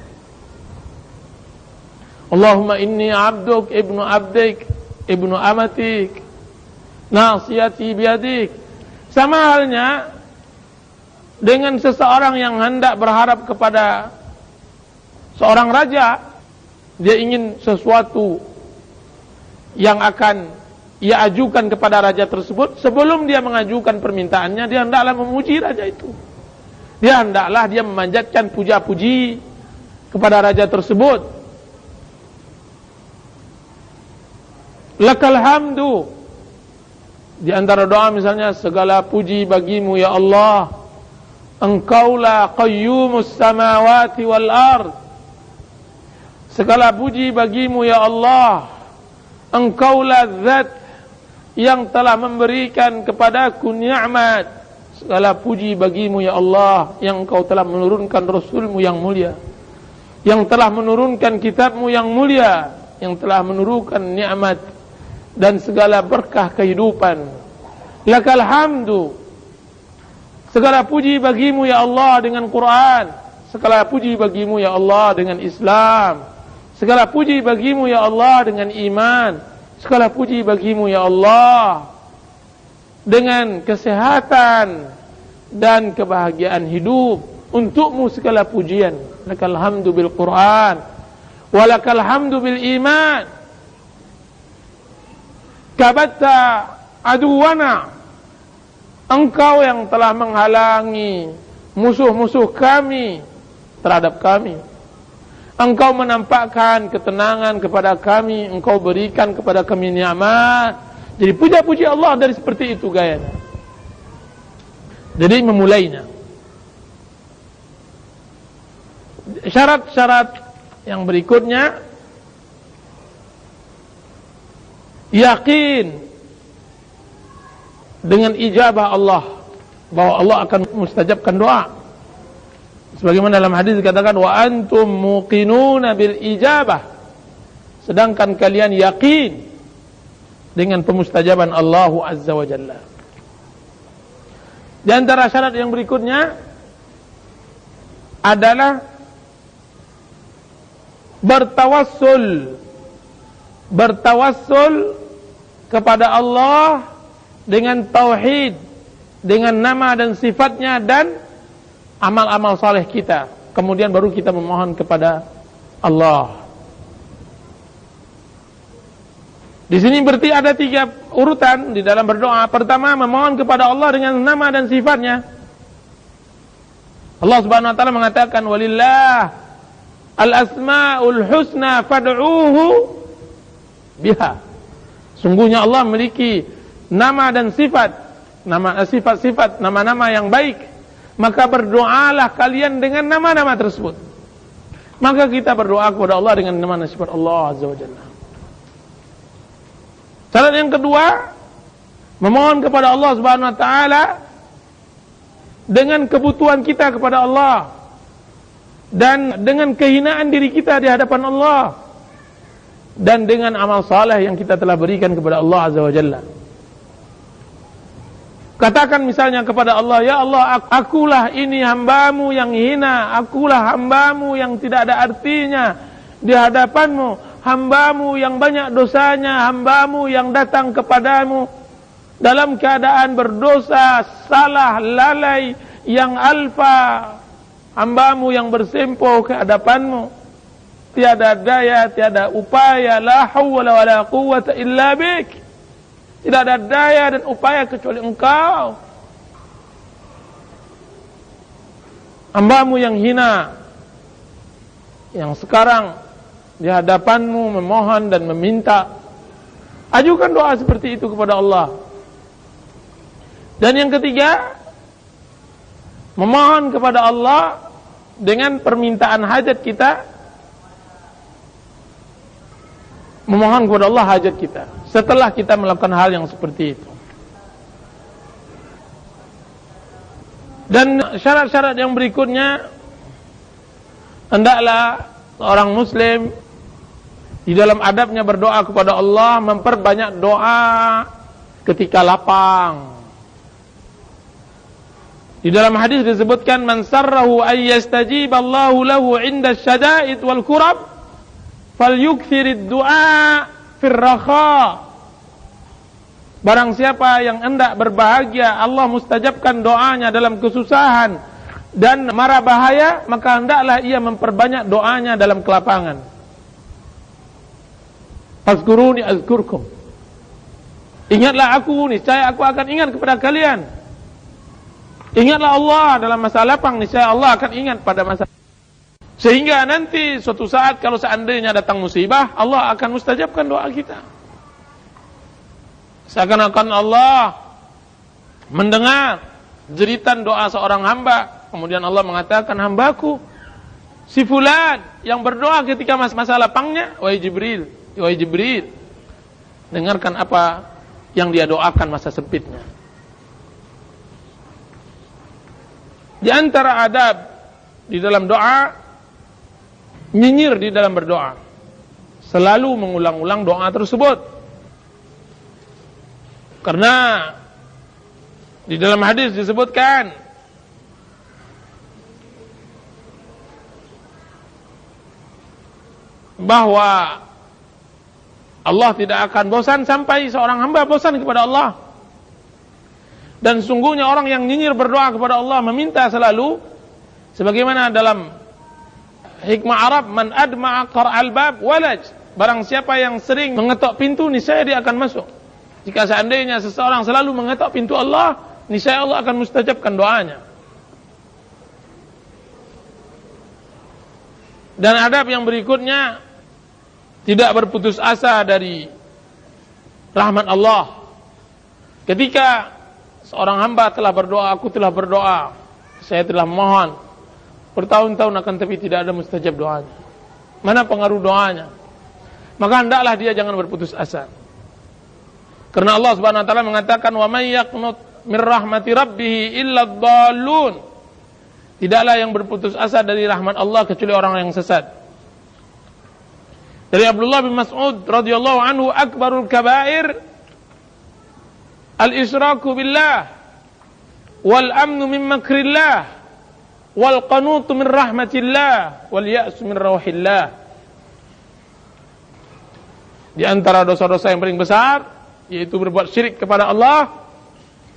Allahumma inni 'abduk ibnu 'abdik ibnu amatik nasiyati biyadik. Sama halnya dengan seseorang yang hendak berharap kepada seorang raja, dia ingin sesuatu yang akan ia ajukan kepada raja tersebut. Sebelum dia mengajukan permintaannya, dia hendaklah memuji raja itu. Dia hendaklah dia memanjatkan puja-puji kepada raja tersebut. Lakal hamdu. Di antara doa misalnya, segala puji bagimu ya Allah, Engkaulah qayyumus samawati wal ard. Segala puji bagimu ya Allah, Engkaulah zat yang telah memberikan kepadaku nikmat. Segala puji bagimu ya Allah, yang Engkau telah menurunkan Rasulmu yang mulia, yang telah menurunkan kitabmu yang mulia, yang telah menurunkan nikmat dan segala berkah kehidupan. Lakal hamdu. Segala puji bagimu ya Allah dengan Quran. Segala puji bagimu ya Allah dengan Islam. Segala puji bagimu ya Allah dengan iman. Segala puji bagimu ya Allah dengan kesehatan dan kebahagiaan hidup. Untukmu segala pujian. Lakal hamdu bil Quran, walakal hamdu bil iman. Kabatta aduwana. Engkau yang telah menghalangi musuh-musuh kami terhadap kami. Engkau menampakkan ketenangan kepada kami. Engkau berikan kepada kami nikmat. Jadi puja-puji Allah dari seperti itu gayanya. Jadi memulainya. Syarat-syarat yang berikutnya, yakin dengan ijabah Allah, bahwa Allah akan mustajabkan doa. Sebagaimana dalam hadis dikatakan, wa antum muqinuna bil ijabah. Sedangkan kalian yakin dengan pemustajaban Allah Azza wa Jalla. Di antara syarat yang berikutnya adalah bertawassul kepada Allah dengan tauhid, dengan nama dan sifatnya dan amal-amal saleh kita. Kemudian baru kita memohon kepada Allah. Di sini berarti ada 3 urutan di dalam berdoa. Pertama, memohon kepada Allah dengan nama dan sifatnya. Allah Subhanahu wa taala mengatakan, walillah al-asmaul husna fad'uuhu biha. Sungguhnya Allah memiliki nama dan sifat, sifat-sifat, nama-nama yang baik. Maka berdoalah kalian dengan nama-nama tersebut. Maka kita berdoa kepada Allah dengan nama dan sifat Allah Azza wa Jalla. Syarat yang kedua, memohon kepada Allah Subhanahu wa taala dengan kebutuhan kita kepada Allah dan dengan kehinaan diri kita di hadapan Allah dan dengan amal saleh yang kita telah berikan kepada Allah Azza wa Jalla. Katakan misalnya kepada Allah, ya Allah, akulah ini hambamu yang hina, akulah hambamu yang tidak ada artinya di hadapanmu, hambamu yang banyak dosanya, hambamu yang datang kepadamu dalam keadaan berdosa, salah, lalai, yang alfa, hambamu yang bersempoh ke hadapanmu, tiada daya, tiada upaya, la hawla wa la quwwata illa bik. Tidak ada daya dan upaya kecuali Engkau. Hambamu yang hina, yang sekarang di hadapanmu memohon dan meminta, ajukan doa seperti itu kepada Allah. Dan yang ketiga, memohon kepada Allah dengan permintaan hajat kita, memohon kepada Allah hajat kita setelah kita melakukan hal yang seperti itu. Dan syarat-syarat yang berikutnya, hendaklah seorang muslim di dalam adabnya berdoa kepada Allah memperbanyak doa ketika lapang. Di dalam hadis disebutkan, man sarrahu ay yastajiballahu lahu 'inda syada'id wal kurab falyukthirid du'a fir rakha. Barang siapa yang hendak berbahagia, Allah mustajabkan doanya dalam kesusahan dan mara bahaya, maka hendaklah ia memperbanyak doanya dalam kelapangan. Fazkuruni azkurkum. Ingatlah aku, niscaya aku akan ingat kepada kalian. Ingatlah Allah dalam masa lapang, niscaya Allah akan ingat pada masa. Sehingga nanti suatu saat kalau seandainya datang musibah, Allah akan mustajabkan doa kita. Seakan-akan Allah mendengar jeritan doa seorang hamba. Kemudian Allah mengatakan, hambaku si fulan yang berdoa ketika masa lapangnya, wahai Jibril, dengarkan apa yang dia doakan masa sempitnya. Di antara adab di dalam doa, nyinyir di dalam berdoa. Selalu mengulang-ulang doa tersebut. Karena di dalam hadis disebutkan bahwa Allah tidak akan bosan sampai seorang hamba bosan kepada Allah. Dan sungguhnya orang yang nyinyir berdoa kepada Allah, meminta selalu, sebagaimana dalam hikmah Arab, man adma'a qara'al bab walaj. Barang siapa yang sering mengetok pintu, niscaya dia akan masuk. Jika seandainya seseorang selalu mengetok pintu Allah, niscaya Allah akan mustajabkan doanya. Dan adab yang berikutnya, tidak berputus asa dari rahmat Allah. Ketika seorang hamba telah berdoa, aku telah berdoa, saya telah mohon bertahun-tahun akan tapi tidak ada mustajab doanya. Mana pengaruh doanya? Maka hendaklah dia jangan berputus asa. Karena Allah Subhanahu wa taala mengatakan, wa may yaqnut min rahmati rabbih illa dhallun. Tidaklah yang berputus asa dari rahmat Allah kecuali orang yang sesat. Dari Abdullah bin Mas'ud radhiyallahu anhu, akbarul kabair al-isyraku billah wal amnu min makrillah wal qanutu min rahmatillah wal ya'su min rawhillah. Di antara dosa-dosa yang paling besar yaitu berbuat syirik kepada Allah,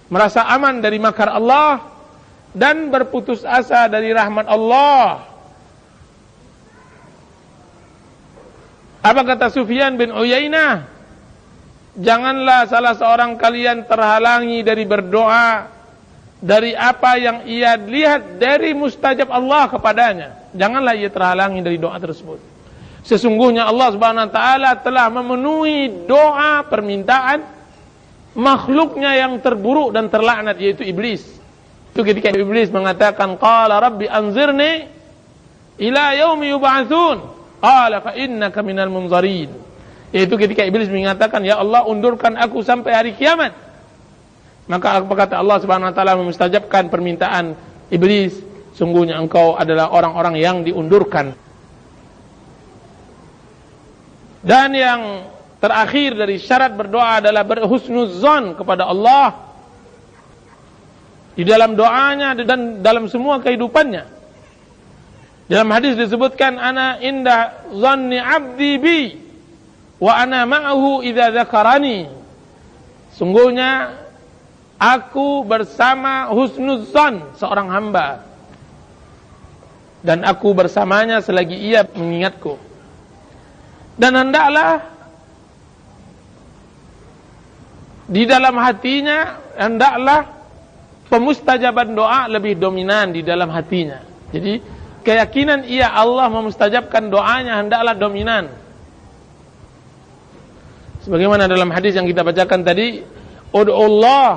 merasa aman dari makar Allah, dan berputus asa dari rahmat Allah. Apa kata Sufyan bin Uyainah? Janganlah salah seorang kalian terhalangi dari berdoa dari apa yang ia lihat dari mustajab Allah kepadanya. Janganlah ia terhalangi dari doa tersebut. Sesungguhnya Allah Subhanahu wa taala telah memenuhi doa permintaan makhluknya yang terburuk dan terlaknat, yaitu iblis. Itu ketika iblis mengatakan, qala rabbi anzirni ila yaumi yub'atsun, qala fa innaka minal munzarin. Yaitu ketika iblis mengatakan, ya Allah, undurkan aku sampai hari kiamat. Maka apa kata Allah Subhanahu wa taala memustajabkan permintaan iblis, sungguhnya engkau adalah orang-orang yang diundurkan. Dan yang terakhir dari syarat berdoa adalah berhusnuzon kepada Allah di dalam doanya dan dalam semua kehidupannya. Dalam hadis disebutkan, ana inda zanni abdi bi wa ana ma'ahu idza dzakarani. Sungguhnya aku bersama husnuzon seorang hamba, dan aku bersamanya selagi ia mengingatku. Dan hendaklah di dalam hatinya hendaklah pemustajaban doa lebih dominan di dalam hatinya. Jadi keyakinan ia Allah memustajabkan doanya hendaklah dominan. Sebagaimana dalam hadis yang kita bacakan tadi, ud'ullah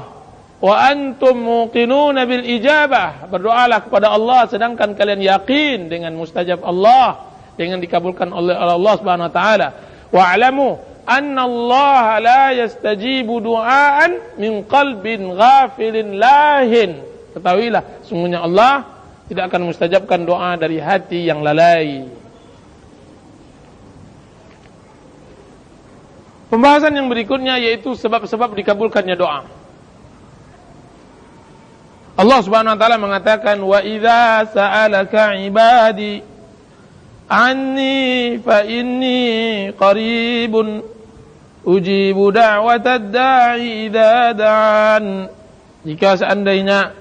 wa antum muqinuna bil ijabah. Berdoalah kepada Allah sedangkan kalian yakin dengan mustajab Allah, dengan dikabulkan oleh Allah Subhanahu wa taala. Wa'lamu anna Allah la yastajibu du'aan min qalbin ghafilin lahin. Ketahuilah, sungguhnya Allah tidak akan mustajabkan doa dari hati yang lalai. Pembahasan yang berikutnya yaitu sebab-sebab dikabulkannya doa. Allah Subhanahu wa taala mengatakan, "Wa idza sa'alaka 'ibadi anni fa inni qaribun ujibu da'watad da'i idza da'an." Jika seandainya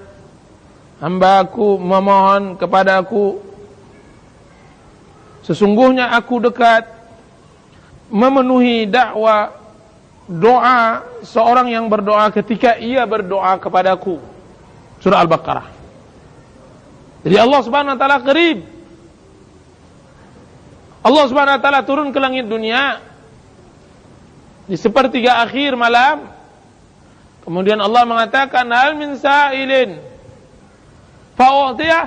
hamba-Ku memohon kepadaku, sesungguhnya Aku dekat memenuhi dakwah doa seorang yang berdoa ketika ia berdoa kepadaku. Surah Al-Baqarah. Jadi Allah Subhanahu wa taala qarib. Allah Subhanahu wa taala turun ke langit dunia di sepertiga akhir malam. Kemudian Allah mengatakan, hal min sa'ilin fa'utiyah.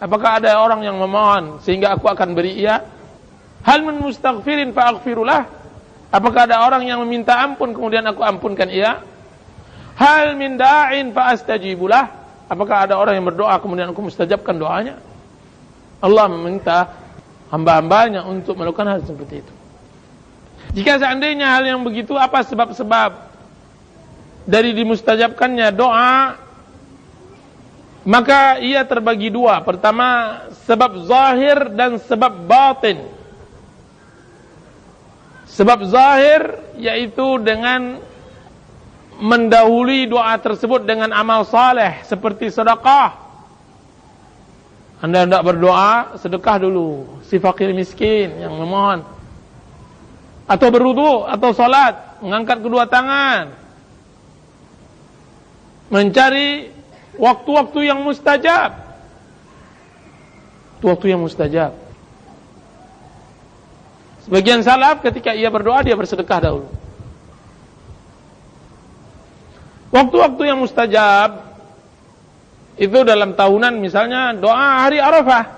Apakah ada orang yang memohon sehingga Aku akan beri ia? Hal min mustaghfirin fa'aghfirulah. Apakah ada orang yang meminta ampun kemudian Aku ampunkan ia? Hal min da'in fa'astajibulah. Apakah ada orang yang berdoa kemudian Aku mustajabkan doanya? Allah meminta hamba-hambanya untuk melakukan hal seperti itu. Jika seandainya hal yang begitu, apa sebab-sebab dari dimustajabkannya doa? Maka ia terbagi dua. Pertama, sebab zahir dan sebab batin. Sebab zahir yaitu dengan mendahului doa tersebut dengan amal saleh seperti sedekah. Anda hendak berdoa, sedekah dulu si fakir miskin yang memohon. Atau berwudu, atau salat, mengangkat kedua tangan. Mencari waktu-waktu yang mustajab. Waktu yang mustajab. Sebagian salaf ketika ia berdoa dia bersedekah dahulu. Waktu-waktu yang mustajab itu dalam tahunan, misalnya doa hari Arafah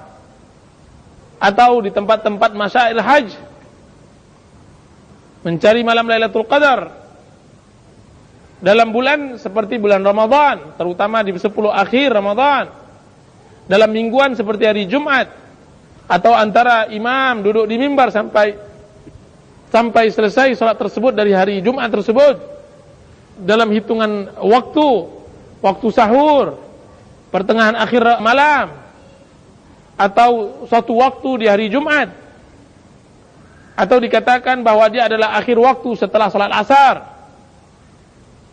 atau di tempat-tempat masyair haji, mencari malam Lailatul Qadar dalam bulan seperti bulan Ramadan, terutama di 10 akhir Ramadan, dalam mingguan seperti hari Jumat, atau antara imam duduk di mimbar sampai selesai salat tersebut dari hari Jumat tersebut, dalam hitungan waktu sahur, pertengahan akhir malam, atau suatu waktu di hari Jumat, atau dikatakan bahwa dia adalah akhir waktu setelah salat asar.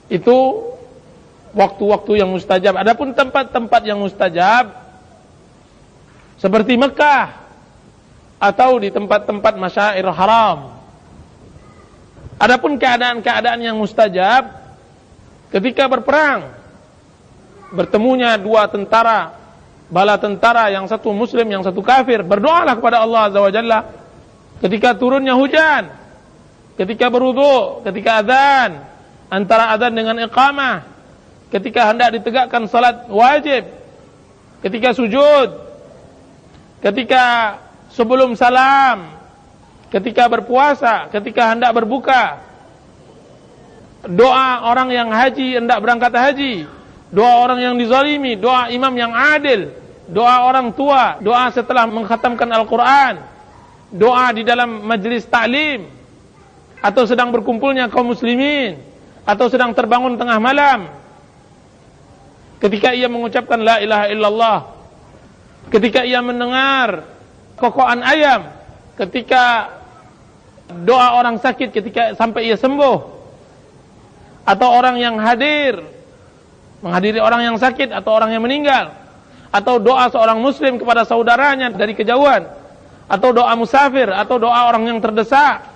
Itu waktu-waktu yang mustajab. Adapun tempat-tempat yang mustajab seperti Mekah atau di tempat-tempat masyair haram. Adapun keadaan-keadaan yang mustajab ketika berperang, bertemunya dua tentara, bala tentara, yang satu muslim, yang satu kafir, berdoalah kepada Allah Azza wa Jalla. Ketika turunnya hujan, ketika berwudu, ketika azan, antara azan dengan iqamah, ketika hendak ditegakkan salat wajib, ketika sujud, ketika sebelum salam, ketika berpuasa, ketika hendak berbuka, doa orang yang haji hendak berangkat haji, doa orang yang dizalimi, doa imam yang adil, doa orang tua, doa setelah mengkhatamkan Al-Quran, doa di dalam majlis ta'lim, atau sedang berkumpulnya kaum muslimin, atau sedang terbangun tengah malam, ketika ia mengucapkan la ilaha illallah, ketika ia mendengar kokokan ayam, ketika doa orang sakit ketika sampai ia sembuh, atau orang yang hadir menghadiri orang yang sakit atau orang yang meninggal, atau doa seorang muslim kepada saudaranya dari kejauhan, atau doa musafir, atau doa orang yang terdesak.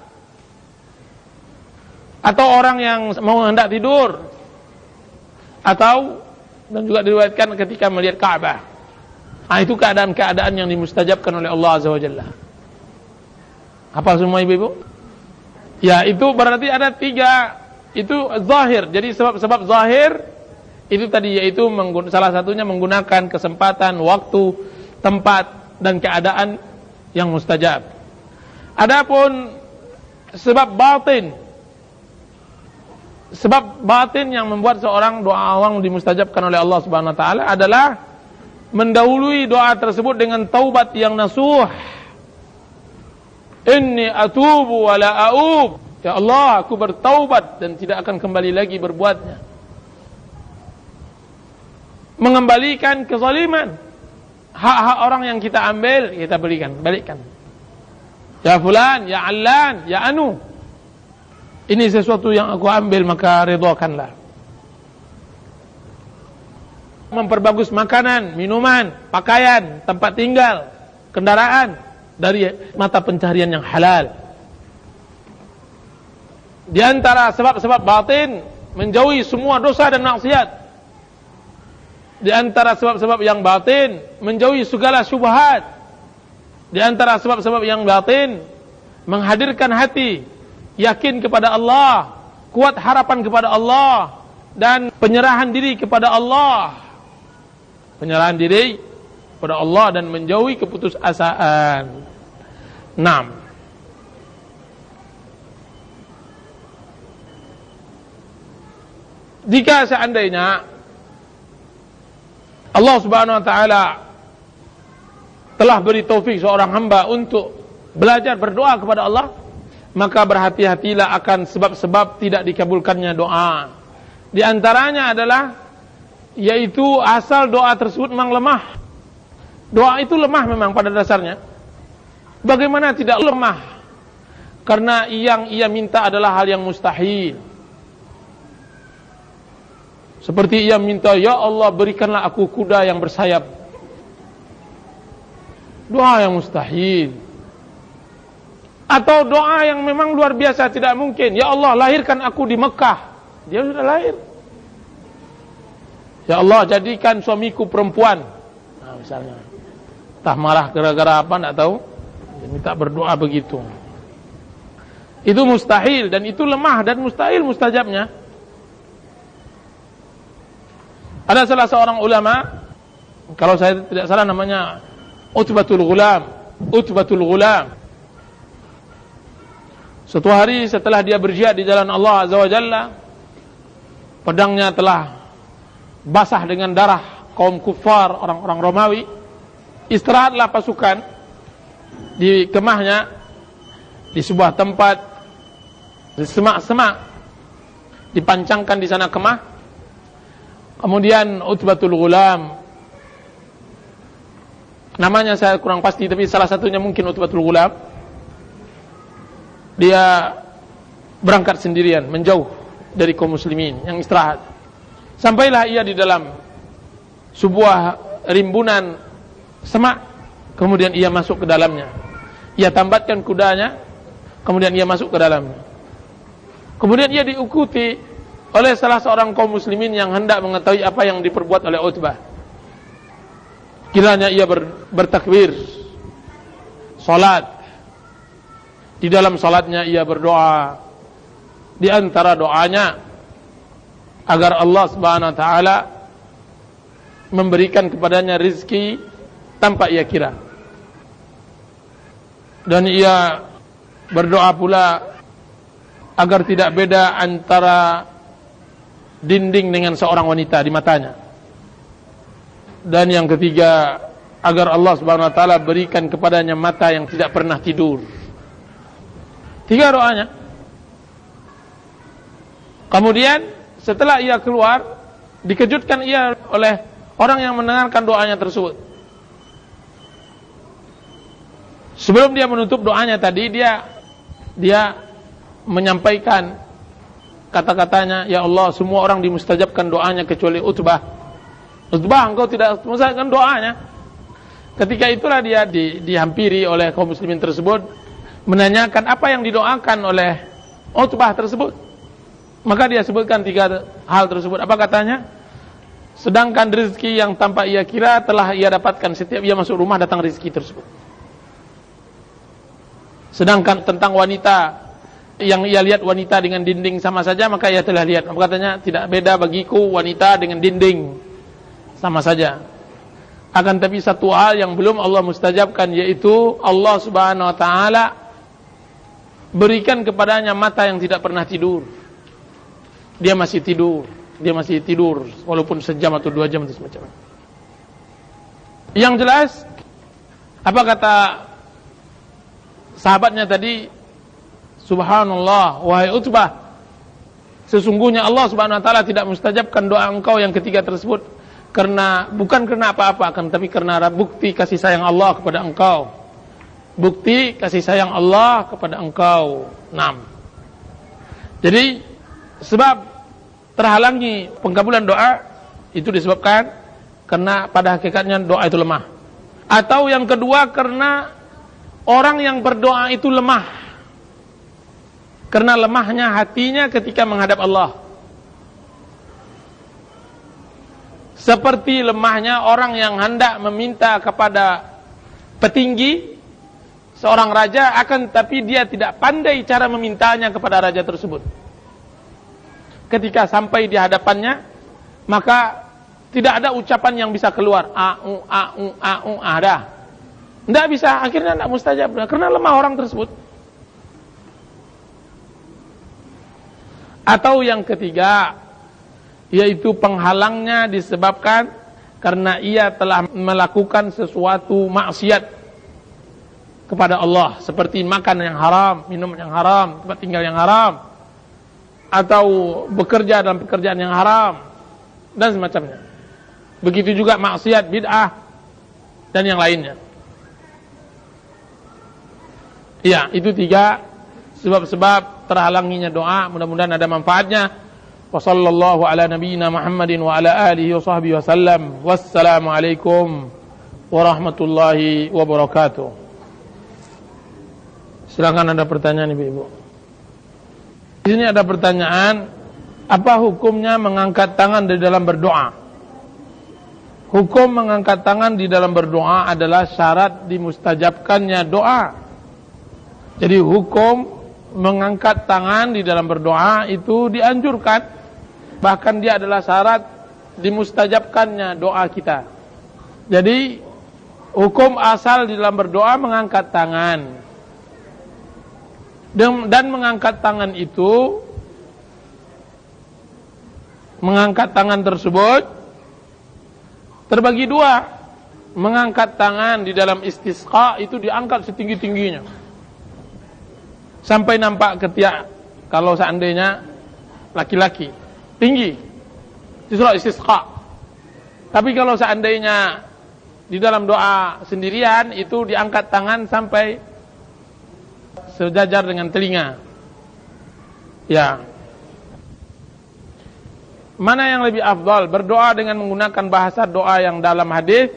atau orang yang mau hendak tidur, atau dan juga diriwayatkan ketika melihat Ka'bah. Nah, itu keadaan-keadaan yang dimustajabkan oleh Allah Azza wa Jalla. Apa semua ibu-ibu? Ya, itu berarti ada 3. Itu zahir. Jadi sebab-sebab zahir itu tadi, yaitu salah satunya menggunakan kesempatan, waktu, tempat, dan keadaan yang mustajab. Adapun sebab batin, sebab batin yang membuat seorang doa orang dimustajabkan oleh Allah Subhanahu wa taala adalah mendahului doa tersebut dengan taubat yang nasuh. Inni atubu wa la aub. Ya Allah, aku bertaubat dan tidak akan kembali lagi berbuatnya. Mengembalikan kezaliman. Hak-hak orang yang kita ambil, kita balikkan. Ya fulan, ya allan, ya anu. Ini sesuatu yang aku ambil, maka ridhakanlah. Memperbagus makanan, minuman, pakaian, tempat tinggal, kendaraan dari mata pencarian yang halal. Di antara sebab-sebab batin, menjauhi semua dosa dan maksiat. Di antara sebab-sebab yang batin, menjauhi segala syubhat. Di antara sebab-sebab yang batin, menghadirkan hati, yakin kepada Allah, kuat harapan kepada Allah, dan penyerahan diri kepada Allah. Penyerahan diri kepada Allah dan menjauhi keputusasaan. 6. Jika seandainya Allah Subhanahu wa taala telah beri taufik seorang hamba untuk belajar berdoa kepada Allah, maka berhati-hatilah akan sebab-sebab tidak dikabulkannya doa. Di antaranya adalah yaitu asal doa tersebut memang lemah. Doa itu lemah memang pada dasarnya. Bagaimana tidak lemah? Karena yang ia minta adalah hal yang mustahil. Seperti ia minta, ya Allah berikanlah aku kuda yang bersayap. Doa yang mustahil. Atau doa yang memang luar biasa, tidak mungkin. Ya Allah lahirkan aku di Mekah. Dia sudah lahir. Ya Allah jadikan suamiku perempuan. Nah misalnya. Entah marah gara-gara apa, tidak tahu. Dia minta berdoa begitu. Itu mustahil dan itu lemah dan mustahil mustajabnya. Ada salah seorang ulama, kalau saya tidak salah namanya Utbatul Ghulam. Suatu hari setelah dia berjihad di jalan Allah Azza wa Jalla, pedangnya telah basah dengan darah kaum kufar, orang-orang Romawi. Istirahatlah pasukan di kemahnya, di sebuah tempat, di semak-semak, dipancangkan di sana kemah. Kemudian Utbatul Ghulam, namanya saya kurang pasti, tapi salah satunya mungkin Utbatul Ghulam, dia berangkat sendirian, menjauh dari kaum muslimin yang istirahat. Sampailah ia di dalam sebuah rimbunan semak, kemudian ia masuk ke dalamnya. Ia tambatkan kudanya, kemudian ia masuk ke dalamnya. Kemudian ia diikuti oleh salah seorang kaum muslimin yang hendak mengetahui apa yang diperbuat oleh Utbah. Kiranya ia bertakbir, salat. Di dalam salatnya ia berdoa. Di antara doanya agar Allah Subhanahu wa taala memberikan kepadanya rezeki tanpa ia kira. Dan ia berdoa pula agar tidak beda antara dinding dengan seorang wanita di matanya. Dan yang ketiga, agar Allah Subhanahu wa taala berikan kepadanya mata yang tidak pernah tidur. 3 doanya. Kemudian setelah ia keluar, dikejutkan ia oleh orang yang mendengarkan doanya tersebut. Sebelum dia menutup doanya tadi, dia menyampaikan kata-katanya, ya Allah semua orang dimustajabkan doanya kecuali Utbah. Utbah engkau tidak mustajabkan doanya. Ketika itulah dia dihampiri oleh kaum muslimin tersebut, menanyakan apa yang didoakan oleh Utbah tersebut. Maka dia sebutkan 3 hal tersebut. Apa katanya? Sedangkan rezeki yang tanpa ia kira telah ia dapatkan setiap ia masuk rumah datang rezeki tersebut. Sedangkan tentang wanita yang ia lihat wanita dengan dinding sama saja, maka ia telah lihat. Apa katanya? Tidak beda bagiku wanita dengan dinding, sama saja. Akan tapi satu hal yang belum Allah mustajabkan, yaitu Allah Subhanahu wa taala berikan kepadanya mata yang tidak pernah tidur. Dia masih tidur walaupun sejam atau 2 jam atau semacam. Yang jelas, apa kata sahabatnya tadi? Subhanallah, wahai Utbah, sesungguhnya Allah Subhanahu wa taala tidak mustajabkan doa engkau yang ketiga tersebut bukan karena apa-apa, akan tapi karena bukti kasih sayang Allah kepada engkau. Bukti kasih sayang Allah kepada engkau. 6. Jadi sebab terhalangi pengkabulan doa itu disebabkan karena pada hakikatnya doa itu lemah. Atau yang kedua, karena orang yang berdoa itu lemah, karena lemahnya hatinya ketika menghadap Allah. Seperti lemahnya orang yang hendak meminta kepada petinggi, seorang raja, akan tapi dia tidak pandai cara memintanya kepada raja tersebut. Ketika sampai di hadapannya, maka tidak ada ucapan yang bisa keluar. Ada. Tidak bisa, akhirnya tidak mustajab. Karena lemah orang tersebut. Atau yang ketiga, yaitu penghalangnya disebabkan karena ia telah melakukan sesuatu maksiat kepada Allah. Seperti makan yang haram, minum yang haram, tempat tinggal yang haram, atau bekerja dalam pekerjaan yang haram dan semacamnya. Begitu juga maksiat, bid'ah dan yang lainnya. Ya, itu 3 sebab-sebab terhalanginya doa. Mudah-mudahan ada manfaatnya. Wa sallallahu ala nabiyyina Muhammadin wa ala alihi wa sahbihi wasallam. Wassalamualaikum warahmatullahi wabarakatuh. Silakan, ada pertanyaan Ibu-ibu. Di sini ada pertanyaan, apa hukumnya mengangkat tangan di dalam berdoa? Hukum mengangkat tangan di dalam berdoa adalah syarat dimustajabkannya doa. Jadi hukum mengangkat tangan di dalam berdoa itu dianjurkan, bahkan dia adalah syarat dimustajabkannya doa kita. Jadi hukum asal di dalam berdoa mengangkat tangan. Dan mengangkat tangan itu, mengangkat tangan tersebut terbagi 2. Mengangkat tangan di dalam istisqa itu diangkat setinggi-tingginya sampai nampak ketiak kalau seandainya laki-laki, tinggi di surah istisqa. Tapi kalau seandainya di dalam doa sendirian itu diangkat tangan sampai sejajar dengan telinga. Ya. Mana yang lebih afdal, berdoa dengan menggunakan bahasa doa yang dalam hadis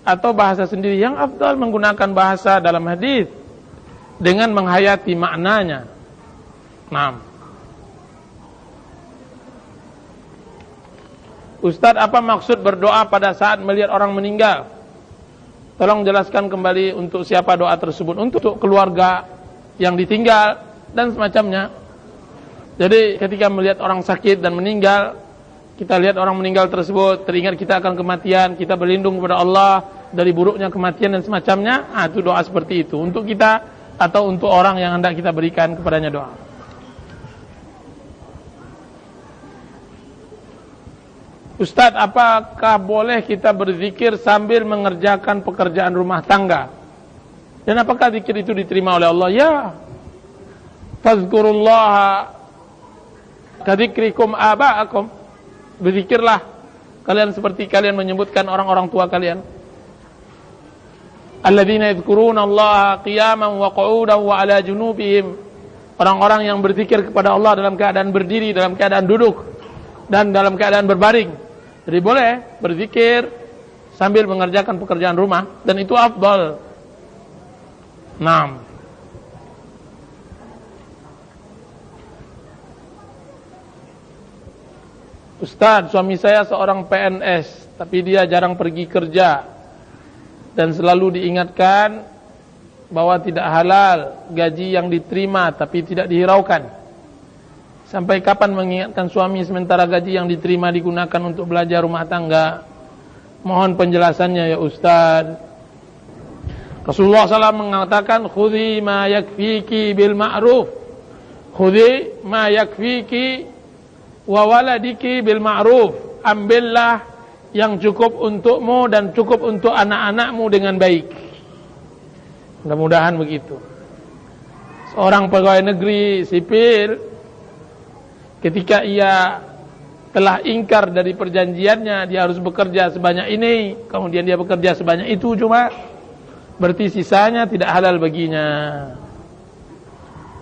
atau bahasa sendiri? Yang afdal menggunakan bahasa dalam hadis dengan menghayati maknanya. 6. Ustaz, apa maksud berdoa pada saat melihat orang meninggal? Tolong jelaskan kembali untuk siapa doa tersebut. Untuk keluarga yang ditinggal dan semacamnya. Jadi ketika melihat orang sakit dan meninggal, kita lihat orang meninggal tersebut, teringat kita akan kematian, kita berlindung kepada Allah dari buruknya kematian dan semacamnya. Itu doa seperti itu untuk kita atau untuk orang yang hendak kita berikan kepadanya doa. Ustaz, apakah boleh kita berzikir sambil mengerjakan pekerjaan rumah tangga? Dan apakah zikir itu diterima oleh Allah? Ya. Fazkurullaha kadzikrikum aba'akum. Berzikirlah kalian seperti kalian menyebutkan orang-orang tua kalian. Alladzina yadhkuruna Allaha qiyaman wa qu'udan wa 'ala junubihim. Orang-orang yang berzikir kepada Allah dalam keadaan berdiri, dalam keadaan duduk, dan dalam keadaan berbaring. Jadi boleh berzikir sambil mengerjakan pekerjaan rumah, dan itu afdal. 6. Ustaz, suami saya seorang PNS, tapi dia jarang pergi kerja dan selalu diingatkan bahwa tidak halal gaji yang diterima tapi tidak dihiraukan. Sampai kapan mengingatkan suami sementara gaji yang diterima digunakan untuk belajar rumah tangga? Mohon penjelasannya ya Ustaz. Rasulullah SAW mengatakan, khudhi ma yakfiki bil ma'ruf, khudhi ma yakfiki wa waladiki bil ma'ruf. Ambillah yang cukup untukmu dan cukup untuk anak-anakmu dengan baik. Mudah-mudahan begitu. Seorang pegawai negeri sipil, ketika ia telah ingkar dari perjanjiannya, dia harus bekerja sebanyak ini, kemudian dia bekerja sebanyak itu cuma, berarti sisanya tidak halal baginya.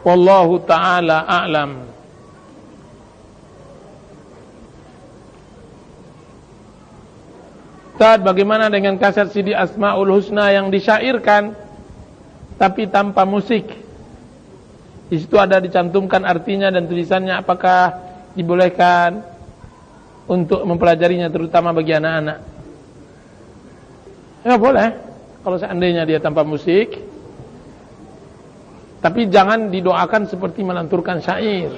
Wallahu ta'ala a'lam. Ustaz, bagaimana dengan kaset CD Asmaul Husna yang disyairkan tapi tanpa musik? Di situ ada dicantumkan artinya dan tulisannya, apakah dibolehkan untuk mempelajarinya terutama bagi anak-anak? Ya boleh, kalau seandainya dia tanpa musik. Tapi jangan didoakan seperti melanturkan syair.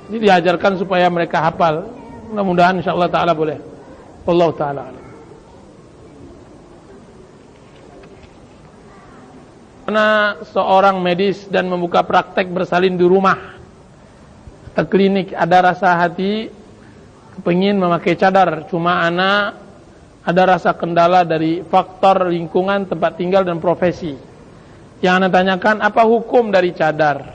Jadi diajarkan supaya mereka hafal. Mudah-mudahan insyaallah ta'ala boleh. Allah ta'ala alam. Karena seorang medis dan membuka praktek bersalin di rumah atau klinik, ada rasa hati kepingin memakai cadar, cuma anak ada rasa kendala dari faktor lingkungan, tempat tinggal dan profesi. Yang anak tanyakan, apa hukum dari cadar?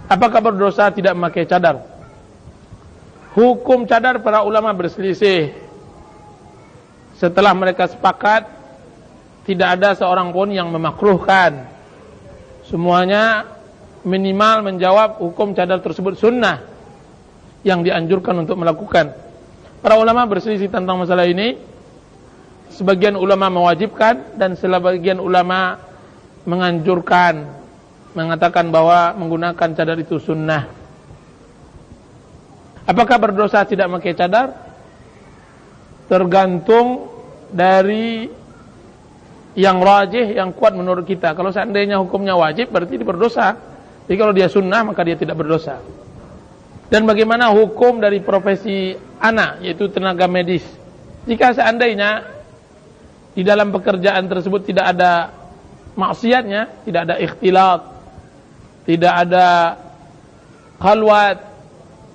Apakah berdosa tidak memakai cadar? Hukum cadar para ulama berselisih. Setelah mereka sepakat, tidak ada seorang pun yang memakruhkan. Semuanya minimal menjawab hukum cadar tersebut sunnah yang dianjurkan untuk melakukan. Para ulama berselisih tentang masalah ini. Sebagian ulama mewajibkan dan sebagian ulama menganjurkan, mengatakan bahwa menggunakan cadar itu sunnah. Apakah berdosa tidak memakai cadar? Tergantung dari yang rajih, yang kuat menurut kita. Kalau seandainya hukumnya wajib, berarti dia berdosa. Jadi kalau dia sunnah, maka dia tidak berdosa. Dan bagaimana hukum dari profesi anak, yaitu tenaga medis? Jika seandainya di dalam pekerjaan tersebut tidak ada maksiatnya, tidak ada ikhtilat, tidak ada khalwat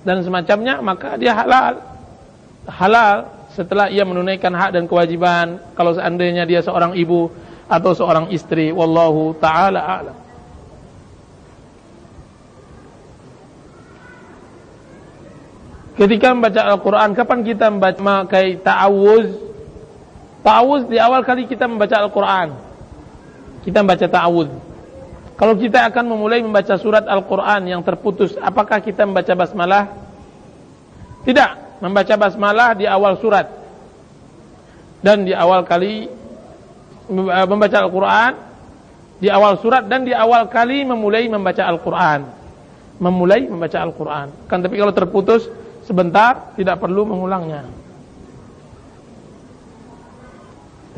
dan semacamnya, maka dia halal setelah ia menunaikan hak dan kewajiban. Kalau seandainya dia seorang ibu atau seorang istri, wallahu ta'ala a'lam. Ketika membaca Al-Quran, kapan kita memakai ta'awuz? Ta'awuz di awal kali kita membaca Al-Quran, kita membaca ta'awuz. Kalau kita akan memulai membaca surat Al-Quran yang terputus, apakah kita membaca basmalah? Tidak, membaca basmalah di awal surat. Dan di awal kali membaca Al-Quran, di awal surat dan di awal kali memulai membaca Al-Quran. Memulai membaca Al-Quran. Kan tapi kalau terputus sebentar, tidak perlu mengulangnya.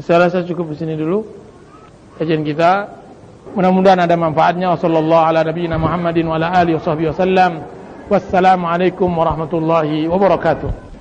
Saya rasa cukup di sini dulu kajian kita. Mudah-mudahan ada manfaatnya. Wassallallahu ala nabiyina Muhammadin wa ala alihi washabbihi wasallam. Wassalamu alaikum warahmatullahi wabarakatuh.